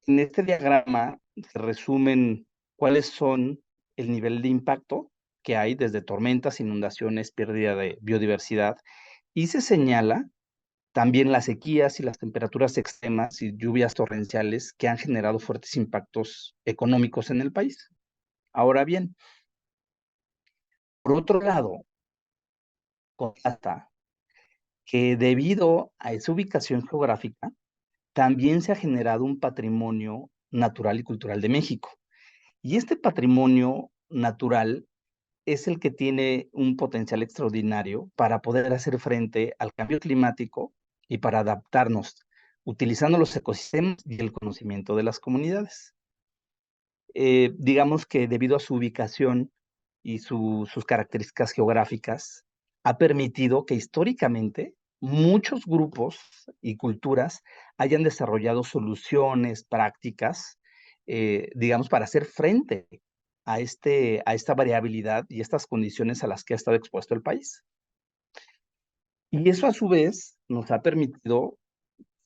este diagrama se resumen cuáles son el nivel de impacto que hay desde tormentas, inundaciones, pérdida de biodiversidad, y se señala también las sequías y las temperaturas extremas y lluvias torrenciales que han generado fuertes impactos económicos en el país. Ahora bien, por otro lado, constata que debido a esa ubicación geográfica, también se ha generado un patrimonio natural y cultural de México. Y este patrimonio natural es el que tiene un potencial extraordinario para poder hacer frente al cambio climático y para adaptarnos, utilizando los ecosistemas y el conocimiento de las comunidades. Digamos que debido a su ubicación y sus características geográficas, ha permitido que históricamente muchos grupos y culturas hayan desarrollado soluciones, prácticas, digamos, para hacer frente a esta variabilidad y estas condiciones a las que ha estado expuesto el país. Y eso a su vez nos ha permitido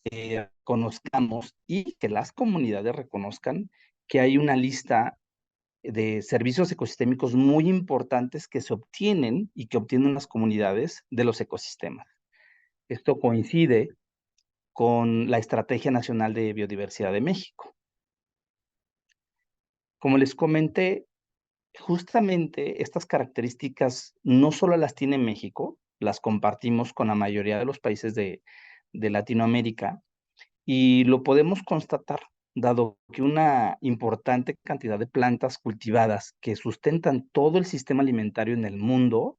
que conozcamos y que las comunidades reconozcan que hay una lista de servicios ecosistémicos muy importantes que se obtienen y que obtienen las comunidades de los ecosistemas. Esto coincide con la Estrategia Nacional de Biodiversidad de México. Como les comenté, justamente estas características no solo las tiene México, las compartimos con la mayoría de los países de Latinoamérica, y lo podemos constatar, dado que una importante cantidad de plantas cultivadas que sustentan todo el sistema alimentario en el mundo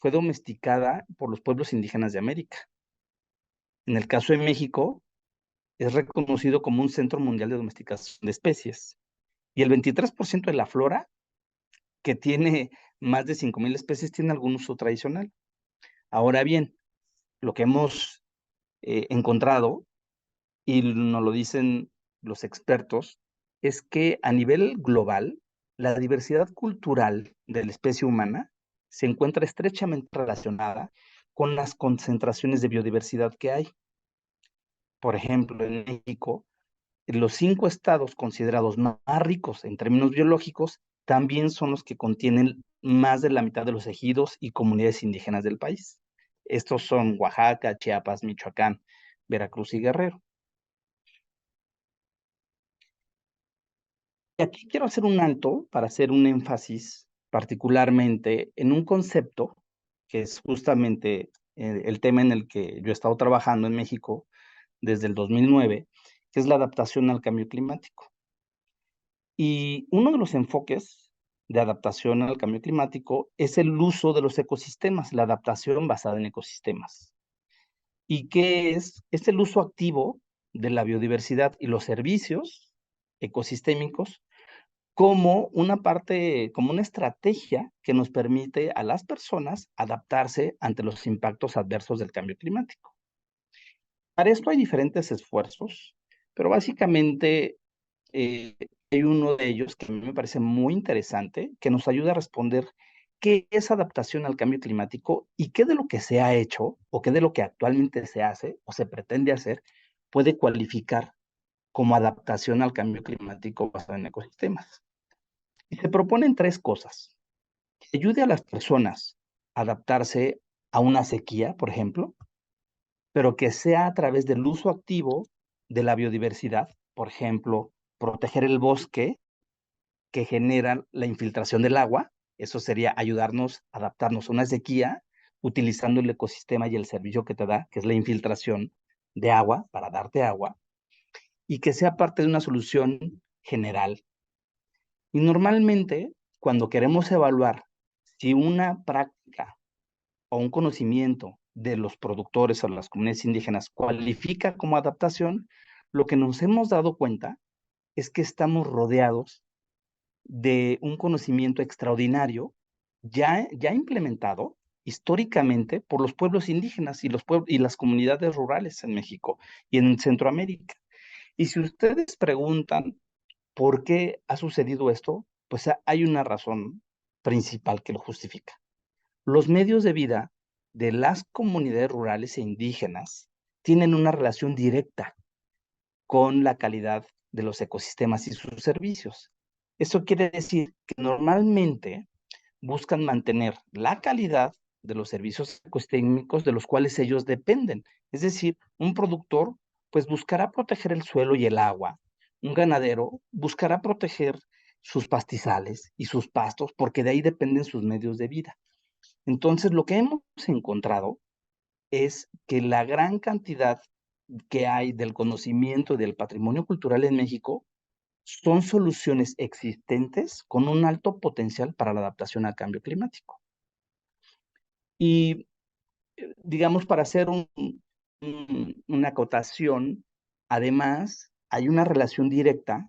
fue domesticada por los pueblos indígenas de América. En el caso de México, es reconocido como un centro mundial de domesticación de especies. Y el 23% de la flora, que tiene más de 5,000 especies, tiene algún uso tradicional. Ahora bien, lo que hemos encontrado, y nos lo dicen los expertos, es que a nivel global, la diversidad cultural de la especie humana se encuentra estrechamente relacionada con las concentraciones de biodiversidad que hay. Por ejemplo, en México, los 5 estados considerados más ricos en términos biológicos también son los que contienen más de la mitad de los ejidos y comunidades indígenas del país. Estos son Oaxaca, Chiapas, Michoacán, Veracruz y Guerrero. Y aquí quiero hacer un alto para hacer un énfasis particularmente en un concepto que es justamente el tema en el que yo he estado trabajando en México desde el 2009, que es la adaptación al cambio climático. Y uno de los enfoques de adaptación al cambio climático es el uso de los ecosistemas, la adaptación basada en ecosistemas. ¿Y qué es? Es el uso activo de la biodiversidad y los servicios ecosistémicos como una parte, como una estrategia que nos permite a las personas adaptarse ante los impactos adversos del cambio climático. Para esto hay diferentes esfuerzos, pero básicamente hay uno de ellos que a mí me parece muy interesante, que nos ayuda a responder qué es adaptación al cambio climático y qué de lo que se ha hecho o qué de lo que actualmente se hace o se pretende hacer puede cualificar como adaptación al cambio climático basado en ecosistemas. Y se proponen 3 cosas: que ayude a las personas a adaptarse a una sequía, por ejemplo, pero que sea a través del uso activo de la biodiversidad, por ejemplo, proteger el bosque que genera la infiltración del agua. Eso sería ayudarnos a adaptarnos a una sequía utilizando el ecosistema y el servicio que te da, que es la infiltración de agua para darte agua, y que sea parte de una solución general. Y normalmente, cuando queremos evaluar si una práctica o un conocimiento de los productores o las comunidades indígenas cualifica como adaptación, lo que nos hemos dado cuenta es que estamos rodeados de un conocimiento extraordinario ya implementado históricamente por los pueblos indígenas y las comunidades rurales en México y en Centroamérica. Y si ustedes preguntan por qué ha sucedido esto, pues hay una razón principal que lo justifica. Los medios de vida de las comunidades rurales e indígenas tienen una relación directa con la calidad de los ecosistemas y sus servicios. Eso quiere decir que normalmente buscan mantener la calidad de los servicios ecosistémicos de los cuales ellos dependen. Es decir, un productor pues buscará proteger el suelo y el agua. Un ganadero buscará proteger sus pastizales y sus pastos porque de ahí dependen sus medios de vida. Entonces, lo que hemos encontrado es que la gran cantidad que hay del conocimiento y del patrimonio cultural en México son soluciones existentes con un alto potencial para la adaptación al cambio climático. Y, digamos, para hacer una acotación, además, hay una relación directa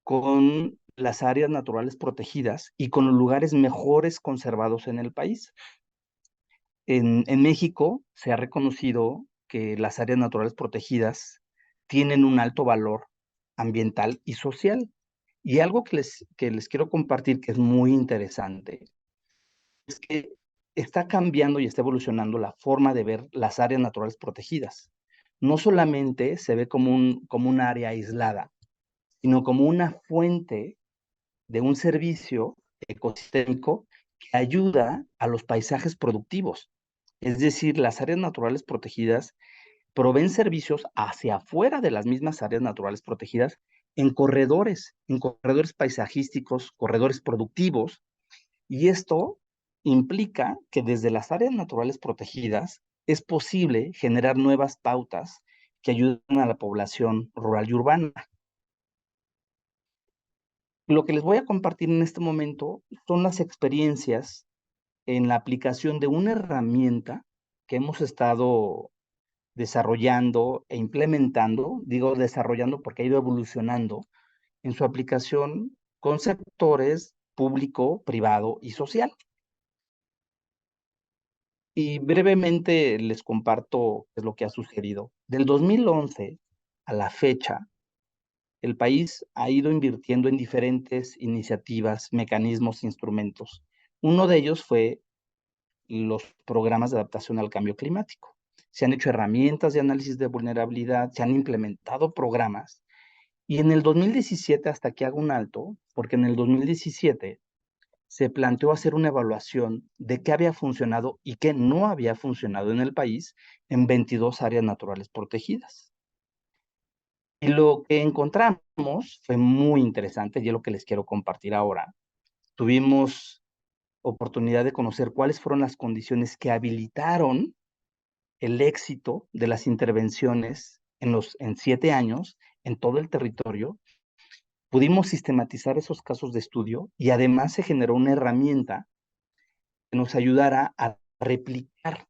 con las áreas naturales protegidas y con los lugares mejores conservados en el país. En México se ha reconocido que las áreas naturales protegidas tienen un alto valor ambiental y social. Y algo que les quiero compartir que es muy interesante es que está cambiando y está evolucionando la forma de ver las áreas naturales protegidas. No solamente se ve como un área aislada, sino como una fuente de un servicio ecosistémico que ayuda a los paisajes productivos. Es decir, las áreas naturales protegidas proveen servicios hacia afuera de las mismas áreas naturales protegidas en corredores paisajísticos, corredores productivos, Y esto implica que desde las áreas naturales protegidas es posible generar nuevas pautas que ayuden a la población rural y urbana. Lo que les voy a compartir en este momento son las experiencias en la aplicación de una herramienta que hemos estado desarrollando e implementando, digo desarrollando porque ha ido evolucionando en su aplicación con sectores público, privado y social. Y brevemente les comparto qué es lo que ha sucedido. Del 2011 a la fecha, el país ha ido invirtiendo en diferentes iniciativas, mecanismos, instrumentos. Uno de ellos fue los programas de adaptación al cambio climático. Se han hecho herramientas de análisis de vulnerabilidad, se han implementado programas. Y en el 2017, hasta que hago un alto, porque en el 2017 se planteó hacer una evaluación de qué había funcionado y qué no había funcionado en el país en 22 áreas naturales protegidas. Y lo que encontramos fue muy interesante y es lo que les quiero compartir ahora. Tuvimos oportunidad de conocer cuáles fueron las condiciones que habilitaron el éxito de las intervenciones en 7 años en todo el territorio. Pudimos sistematizar esos casos de estudio y además se generó una herramienta que nos ayudara a replicar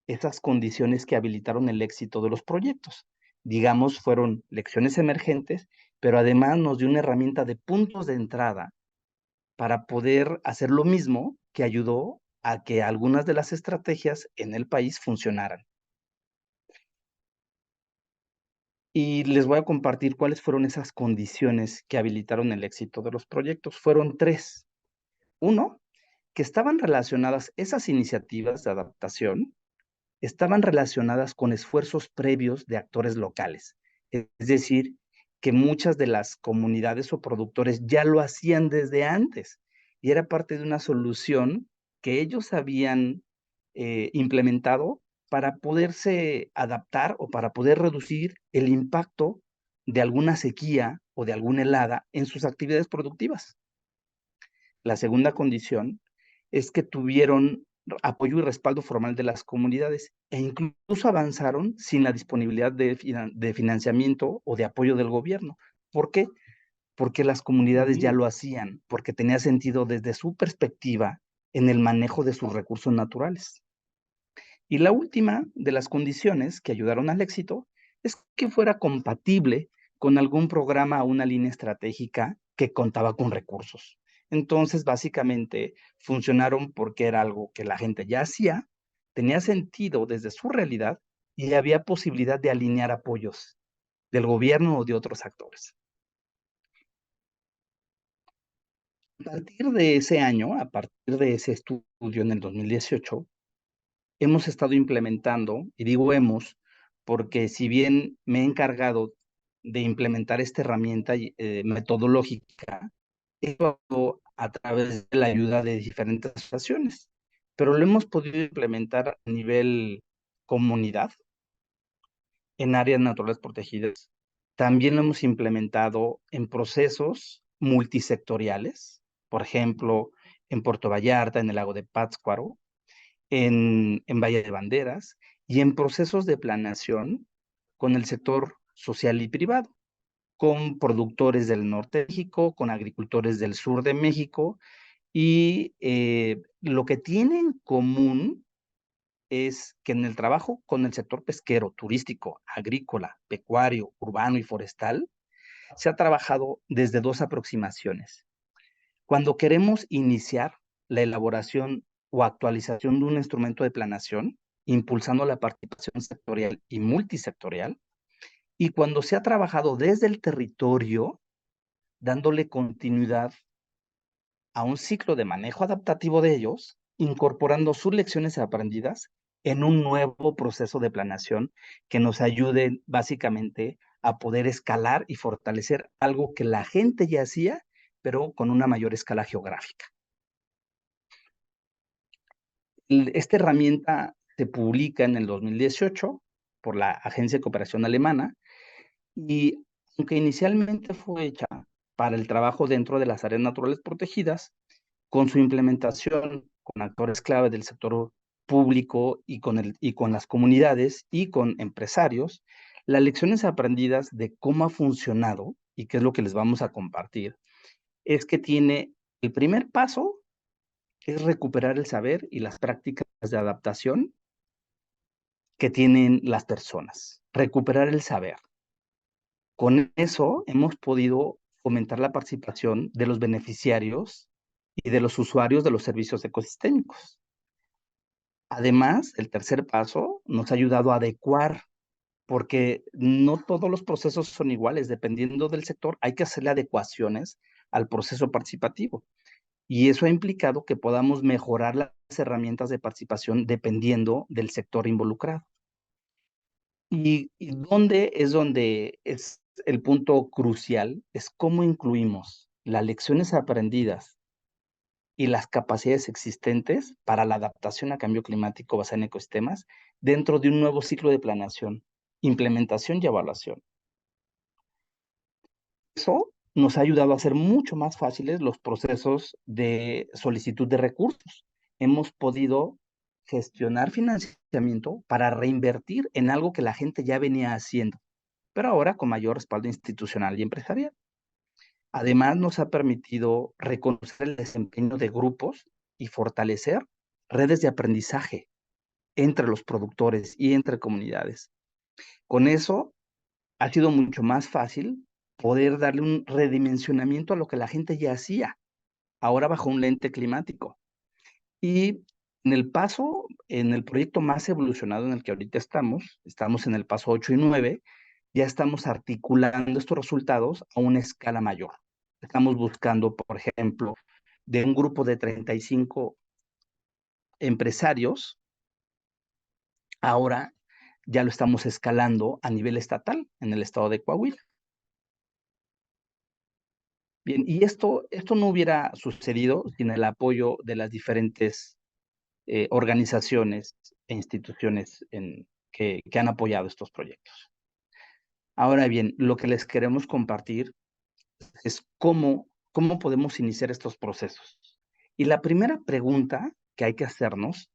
esas condiciones que habilitaron el éxito de los proyectos. Digamos, fueron lecciones emergentes, pero además nos dio una herramienta de puntos de entrada para poder hacer lo mismo que ayudó a que algunas de las estrategias en el país funcionaran. Y les voy a compartir cuáles fueron esas condiciones que habilitaron el éxito de los proyectos. Fueron 3. Uno, que estaban relacionadas esas iniciativas de adaptación, estaban relacionadas con esfuerzos previos de actores locales. Es decir, que muchas de las comunidades o productores ya lo hacían desde antes y era parte de una solución que ellos habían implementado para poderse adaptar o para poder reducir el impacto de alguna sequía o de alguna helada en sus actividades productivas. La segunda condición es que tuvieron apoyo y respaldo formal de las comunidades e incluso avanzaron sin la disponibilidad de financiamiento o de apoyo del gobierno. ¿Por qué? Porque las comunidades ya lo hacían, porque tenía sentido desde su perspectiva en el manejo de sus recursos naturales. Y la última de las condiciones que ayudaron al éxito es que fuera compatible con algún programa o una línea estratégica que contaba con recursos. Entonces, básicamente, funcionaron porque era algo que la gente ya hacía, tenía sentido desde su realidad y había posibilidad de alinear apoyos del gobierno o de otros actores. A partir de ese año, a partir de ese estudio en el 2018, hemos estado implementando, y digo hemos, porque si bien me he encargado de implementar esta herramienta metodológica, esto a través de la ayuda de diferentes asociaciones, pero lo hemos podido implementar a nivel comunidad, en áreas naturales protegidas. También lo hemos implementado en procesos multisectoriales, por ejemplo, en Puerto Vallarta, en el lago de Pátzcuaro, en Valle de Banderas y en procesos de planeación con el sector social y privado, con productores del norte de México, con agricultores del sur de México, y lo que tienen en común es que en el trabajo con el sector pesquero, turístico, agrícola, pecuario, urbano y forestal, se ha trabajado desde 2 aproximaciones. Cuando queremos iniciar la elaboración o actualización de un instrumento de planeación, impulsando la participación sectorial y multisectorial, y cuando se ha trabajado desde el territorio, dándole continuidad a un ciclo de manejo adaptativo de ellos, incorporando sus lecciones aprendidas en un nuevo proceso de planeación que nos ayude básicamente a poder escalar y fortalecer algo que la gente ya hacía, pero con una mayor escala geográfica. Esta herramienta se publica en el 2018 por la Agencia de Cooperación Alemana y aunque inicialmente fue hecha para el trabajo dentro de las áreas naturales protegidas, con su implementación con actores clave del sector público y con las comunidades y con empresarios, las lecciones aprendidas de cómo ha funcionado y qué es lo que les vamos a compartir, es que tiene el primer paso es recuperar el saber y las prácticas de adaptación que tienen las personas, recuperar el saber. Con eso hemos podido fomentar la participación de los beneficiarios y de los usuarios de los servicios ecosistémicos. Además, el tercer paso nos ha ayudado a adecuar, porque no todos los procesos son iguales, dependiendo del sector, hay que hacerle adecuaciones al proceso participativo. Y eso ha implicado que podamos mejorar las herramientas de participación dependiendo del sector involucrado. Y donde es el punto crucial, es cómo incluimos las lecciones aprendidas y las capacidades existentes para la adaptación a cambio climático basada en ecosistemas dentro de un nuevo ciclo de planeación, implementación y evaluación. Eso nos ha ayudado a hacer mucho más fáciles los procesos de solicitud de recursos. Hemos podido gestionar financiamiento para reinvertir en algo que la gente ya venía haciendo, pero ahora con mayor respaldo institucional y empresarial. Además, nos ha permitido reconocer el desempeño de grupos y fortalecer redes de aprendizaje entre los productores y entre comunidades. Con eso, ha sido mucho más fácil poder darle un redimensionamiento a lo que la gente ya hacía, ahora bajo un lente climático. Y en el proyecto más evolucionado en el que ahorita estamos en el paso 8 y 9, ya estamos articulando estos resultados a una escala mayor. Estamos buscando, por ejemplo, de un grupo de 35 empresarios, ahora ya lo estamos escalando a nivel estatal en el estado de Coahuila. Bien, y esto no hubiera sucedido sin el apoyo de las diferentes organizaciones e instituciones que han apoyado estos proyectos. Ahora bien, lo que les queremos compartir es cómo podemos iniciar estos procesos. Y la primera pregunta que hay que hacernos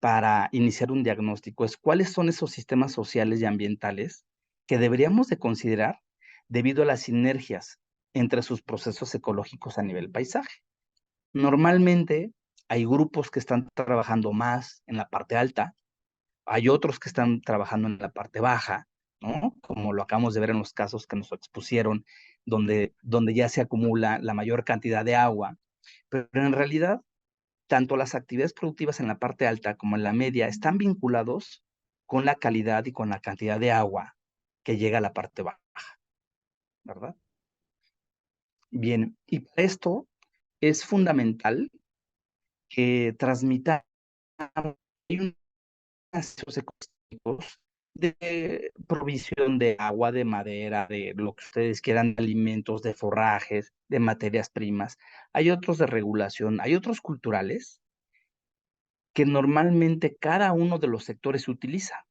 para iniciar un diagnóstico es cuáles son esos sistemas sociales y ambientales que deberíamos de considerar debido a las sinergias entre sus procesos ecológicos a nivel paisaje. Normalmente hay grupos que están trabajando más en la parte alta, hay otros que están trabajando en la parte baja, ¿no? Como lo acabamos de ver en los casos que nos expusieron, donde ya se acumula la mayor cantidad de agua, pero en realidad tanto las actividades productivas en la parte alta como en la media están vinculados con la calidad y con la cantidad de agua que llega a la parte baja, ¿verdad? Bien, y para esto es fundamental que transmitamos unos ecosistemos de provisión de agua, de madera, de lo que ustedes quieran, de alimentos, de forrajes, de materias primas. Hay otros de regulación, hay otros culturales que normalmente cada uno de los sectores utiliza.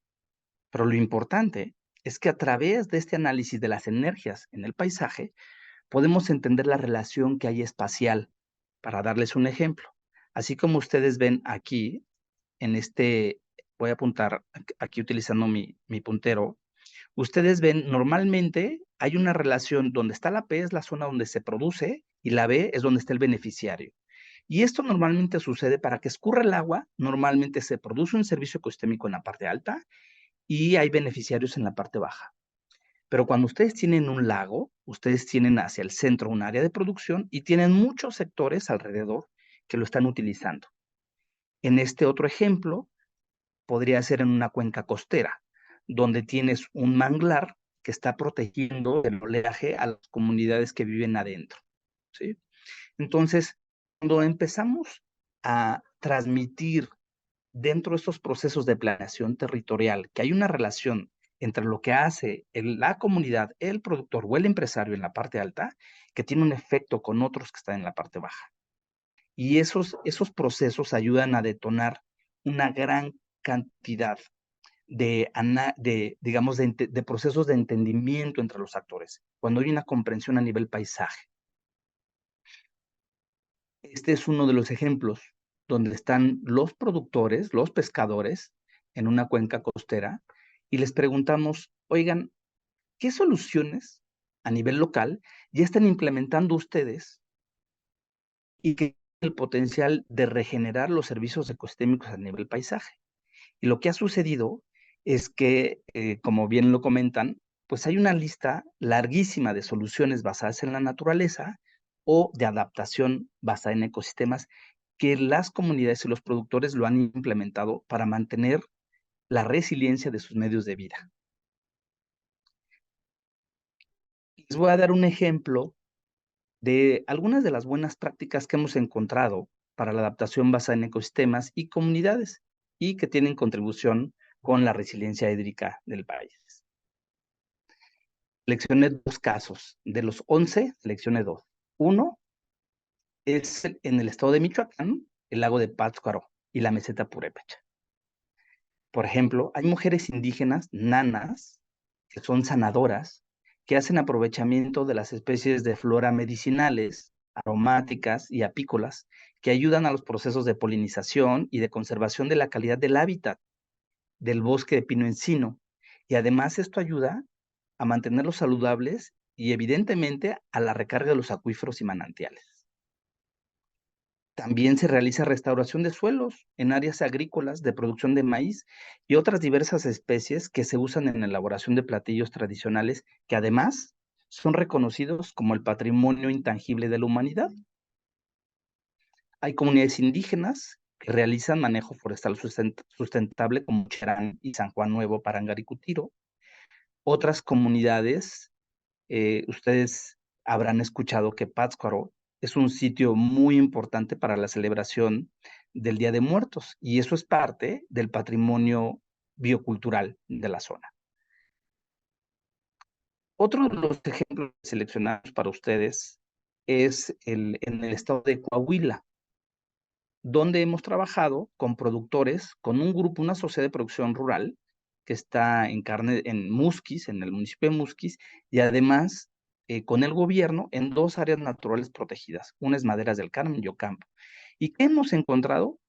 Pero lo importante es que a través de este análisis de las energías en el paisaje, podemos entender la relación que hay espacial. Para darles un ejemplo, así como ustedes ven aquí, voy a apuntar aquí utilizando mi puntero, ustedes ven normalmente hay una relación donde está la P es la zona donde se produce y la B es donde está el beneficiario. Y esto normalmente sucede para que escurra el agua, normalmente se produce un servicio ecosistémico en la parte alta y hay beneficiarios en la parte baja. Pero cuando ustedes tienen un lago, ustedes tienen hacia el centro un área de producción y tienen muchos sectores alrededor que lo están utilizando. En este otro ejemplo, podría ser en una cuenca costera, donde tienes un manglar que está protegiendo el oleaje a las comunidades que viven adentro, ¿sí? Entonces, cuando empezamos a transmitir dentro de estos procesos de planeación territorial que hay una relación entre lo que hace la comunidad, el productor o el empresario en la parte alta, que tiene un efecto con otros que están en la parte baja. Y esos procesos ayudan a detonar una gran cantidad digamos, de procesos de entendimiento entre los actores, cuando hay una comprensión a nivel paisaje. Este es uno de los ejemplos donde están los productores, los pescadores, en una cuenca costera, y les preguntamos, oigan, ¿qué soluciones a nivel local ya están implementando ustedes y que tienen el potencial de regenerar los servicios ecosistémicos a nivel paisaje? Y lo que ha sucedido es que, como bien lo comentan, pues hay una lista larguísima de soluciones basadas en la naturaleza o de adaptación basada en ecosistemas que las comunidades y los productores lo han implementado para mantener la resiliencia de sus medios de vida. Les voy a dar un ejemplo de algunas de las buenas prácticas que hemos encontrado para la adaptación basada en ecosistemas y comunidades y que tienen contribución con la resiliencia hídrica del país. Seleccioné 2 casos. De los 11, seleccioné 2. Uno es en el estado de Michoacán, el lago de Pátzcuaro y la meseta purépecha. Por ejemplo, hay mujeres indígenas, nanas, que son sanadoras, que hacen aprovechamiento de las especies de flora medicinales, aromáticas y apícolas, que ayudan a los procesos de polinización y de conservación de la calidad del hábitat del bosque de pino-encino. Y además esto ayuda a mantenerlos saludables y evidentemente a la recarga de los acuíferos y manantiales. También se realiza restauración de suelos en áreas agrícolas de producción de maíz y otras diversas especies que se usan en la elaboración de platillos tradicionales que además son reconocidos como el patrimonio intangible de la humanidad. Hay comunidades indígenas que realizan manejo forestal sustentable como Cherán y San Juan Nuevo, Parangaricutiro. Otras comunidades, ustedes habrán escuchado que Pátzcuaro es un sitio muy importante para la celebración del Día de Muertos y eso es parte del patrimonio biocultural de la zona. Otro de los ejemplos seleccionados para ustedes es en el estado de Coahuila, donde hemos trabajado con productores, con un grupo, una sociedad de producción rural que está en Musquis, en el municipio de Musquis, y además con el gobierno en 2 áreas naturales protegidas. Una es Maderas del Carmen y Ocampo. ¿Y qué hemos encontrado?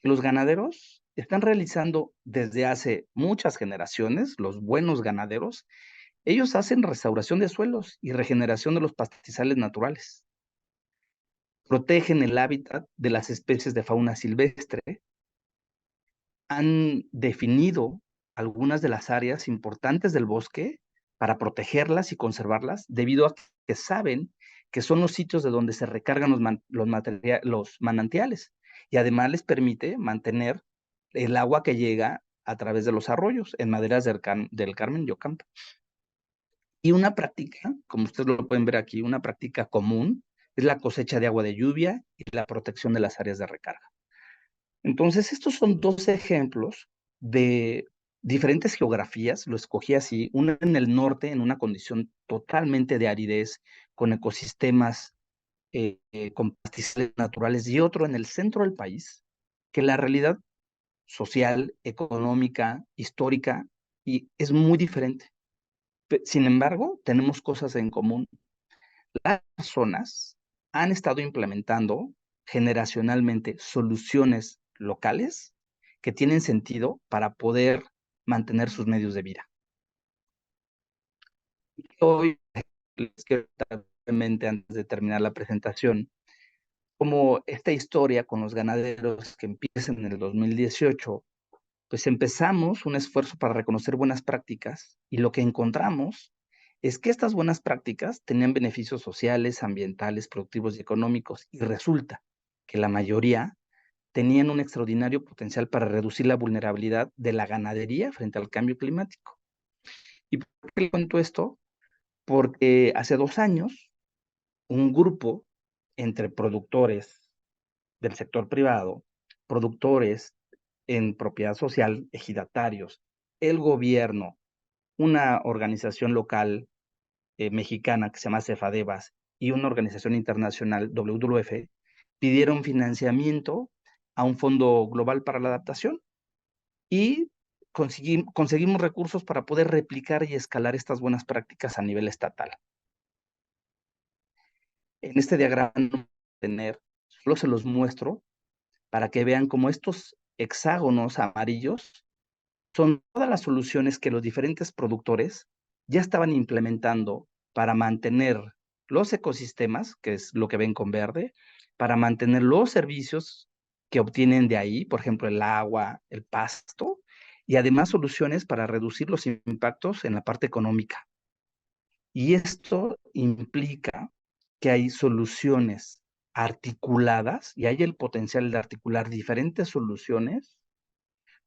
Que los ganaderos están realizando desde hace muchas generaciones, los buenos ganaderos, ellos hacen restauración de suelos y regeneración de los pastizales naturales. Protegen el hábitat de las especies de fauna silvestre, han definido algunas de las áreas importantes del bosque para protegerlas y conservarlas, debido a que saben que son los sitios de donde se recargan los manantiales y además les permite mantener el agua que llega a través de los arroyos en Maderas del Carmen y Ocampo. Y una práctica, como ustedes lo pueden ver aquí, una práctica común es la cosecha de agua de lluvia y la protección de las áreas de recarga. Entonces, estos son 2 ejemplos de diferentes geografías, lo escogí así, una en el norte, en una condición totalmente de aridez, con ecosistemas, con pastizales naturales, y otro en el centro del país, que la realidad social, económica, histórica, y es muy diferente. Sin embargo, tenemos cosas en común. Las personas han estado implementando generacionalmente soluciones locales que tienen sentido para poder mantener sus medios de vida. Hoy les quiero contar brevemente, antes de terminar la presentación, como esta historia con los ganaderos que empieza en el 2018, pues empezamos un esfuerzo para reconocer buenas prácticas y lo que encontramos es que estas buenas prácticas tenían beneficios sociales, ambientales, productivos y económicos, y resulta que la mayoría tenían un extraordinario potencial para reducir la vulnerabilidad de la ganadería frente al cambio climático. ¿Y por qué le cuento esto? Porque hace 2 años, un grupo entre productores del sector privado, productores en propiedad social, ejidatarios, el gobierno, una organización local mexicana que se llama Cefadevas y una organización internacional, WWF, pidieron financiamiento a un fondo global para la adaptación y conseguimos recursos para poder replicar y escalar estas buenas prácticas a nivel estatal. En este diagrama tener Solo se los muestro para que vean cómo estos hexágonos amarillos son todas las soluciones que los diferentes productores ya estaban implementando para mantener los ecosistemas, que es lo que ven con verde, para mantener los servicios que obtienen de ahí, por ejemplo, el agua, el pasto, y además soluciones para reducir los impactos en la parte económica. Y esto implica que hay soluciones articuladas y hay el potencial de articular diferentes soluciones,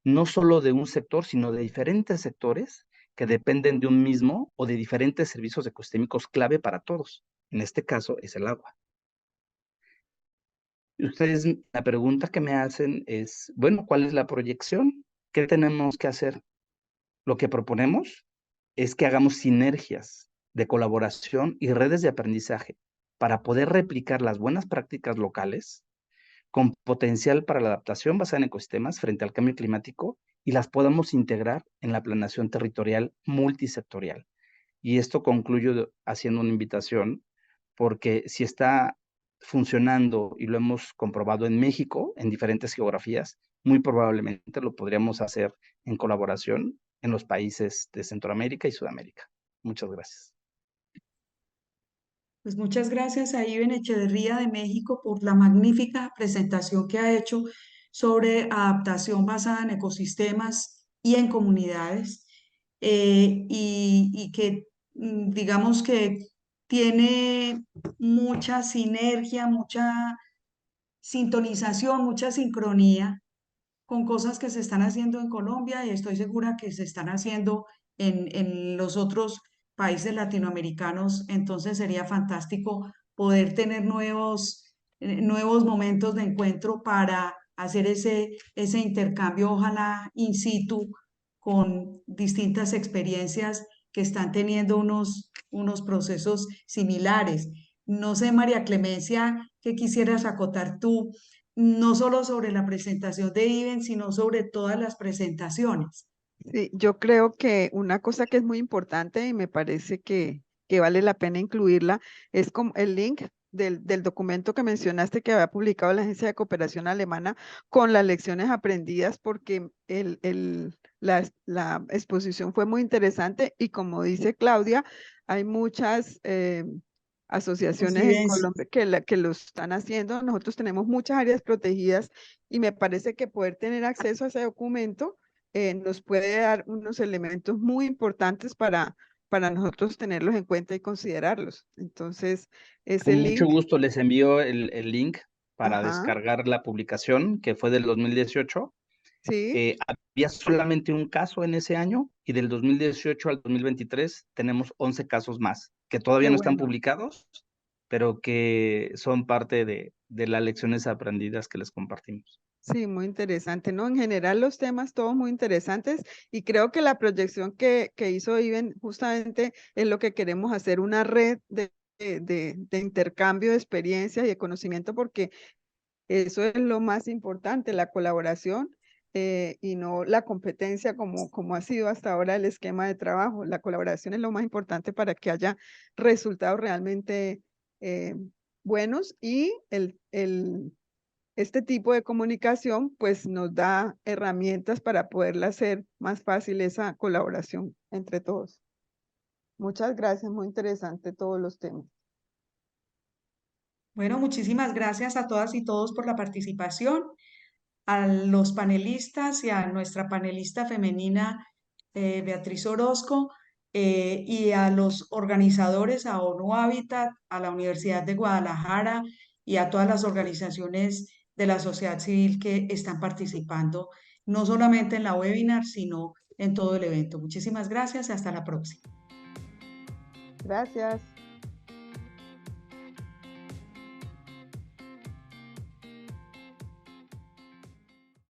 no solo de un sector, sino de diferentes sectores que dependen de un mismo o de diferentes servicios ecosistémicos clave para todos. En este caso es el agua. Ustedes, la pregunta que me hacen es, bueno, ¿cuál es la proyección? ¿Qué tenemos que hacer? Lo que proponemos es que hagamos sinergias de colaboración y redes de aprendizaje para poder replicar las buenas prácticas locales con potencial para la adaptación basada en ecosistemas frente al cambio climático y las podamos integrar en la planeación territorial multisectorial. Y esto concluyo haciendo una invitación, porque si está funcionando y lo hemos comprobado en México, en diferentes geografías, muy probablemente lo podríamos hacer en colaboración en los países de Centroamérica y Sudamérica. Muchas gracias. Pues muchas gracias a Iben Echeverría de México por la magnífica presentación que ha hecho sobre adaptación basada en ecosistemas y en comunidades, y que digamos que tiene mucha sinergia, mucha sintonización, mucha sincronía con cosas que se están haciendo en Colombia y estoy segura que se están haciendo en los otros países latinoamericanos. Entonces sería fantástico poder tener nuevos momentos de encuentro para hacer ese intercambio, ojalá in situ, con distintas experiencias que están teniendo unos procesos similares. No sé, María Clemencia, ¿qué quisieras acotar tú? No solo sobre la presentación de Iben, sino sobre todas las presentaciones. Sí, yo creo que una cosa que es muy importante y me parece que vale la pena incluirla es como el link del documento que mencionaste que había publicado la Agencia de Cooperación Alemana con las lecciones aprendidas, porque la exposición fue muy interesante y como dice Claudia, hay muchas asociaciones en Coincidencia. Colombia que lo están haciendo. Nosotros tenemos muchas áreas protegidas y me parece que poder tener acceso a ese documento nos puede dar unos elementos muy importantes para nosotros tenerlos en cuenta y considerarlos. Entonces, ese Con mucho link, gusto les envío el link para ajá, descargar la publicación que fue del 2018. sí, Había solamente un caso en ese año y del 2018 al 2023 tenemos 11 casos más que todavía Qué no están bueno. publicados, pero que son parte de las lecciones aprendidas que les compartimos. sí, muy interesante, ¿no? En general los temas todos muy interesantes y creo que la proyección que hizo Iben justamente es lo que queremos hacer, una red de intercambio de experiencias y de conocimiento, porque eso es lo más importante, la colaboración, y no la competencia como ha sido hasta ahora el esquema de trabajo. La colaboración es lo más importante para que haya resultados realmente eh, buenos y este tipo de comunicación pues nos da herramientas para poderla hacer más fácil esa colaboración entre todos. Muchas gracias, muy interesante todos los temas. Bueno, muchísimas gracias a todas y todos por la participación, a los panelistas y a nuestra panelista femenina, Beatriz Orozco, y a los organizadores, a ONU Habitat, a la Universidad de Guadalajara y a todas las organizaciones de la sociedad civil que están participando, no solamente en la webinar, sino en todo el evento. Muchísimas gracias y hasta la próxima. Gracias.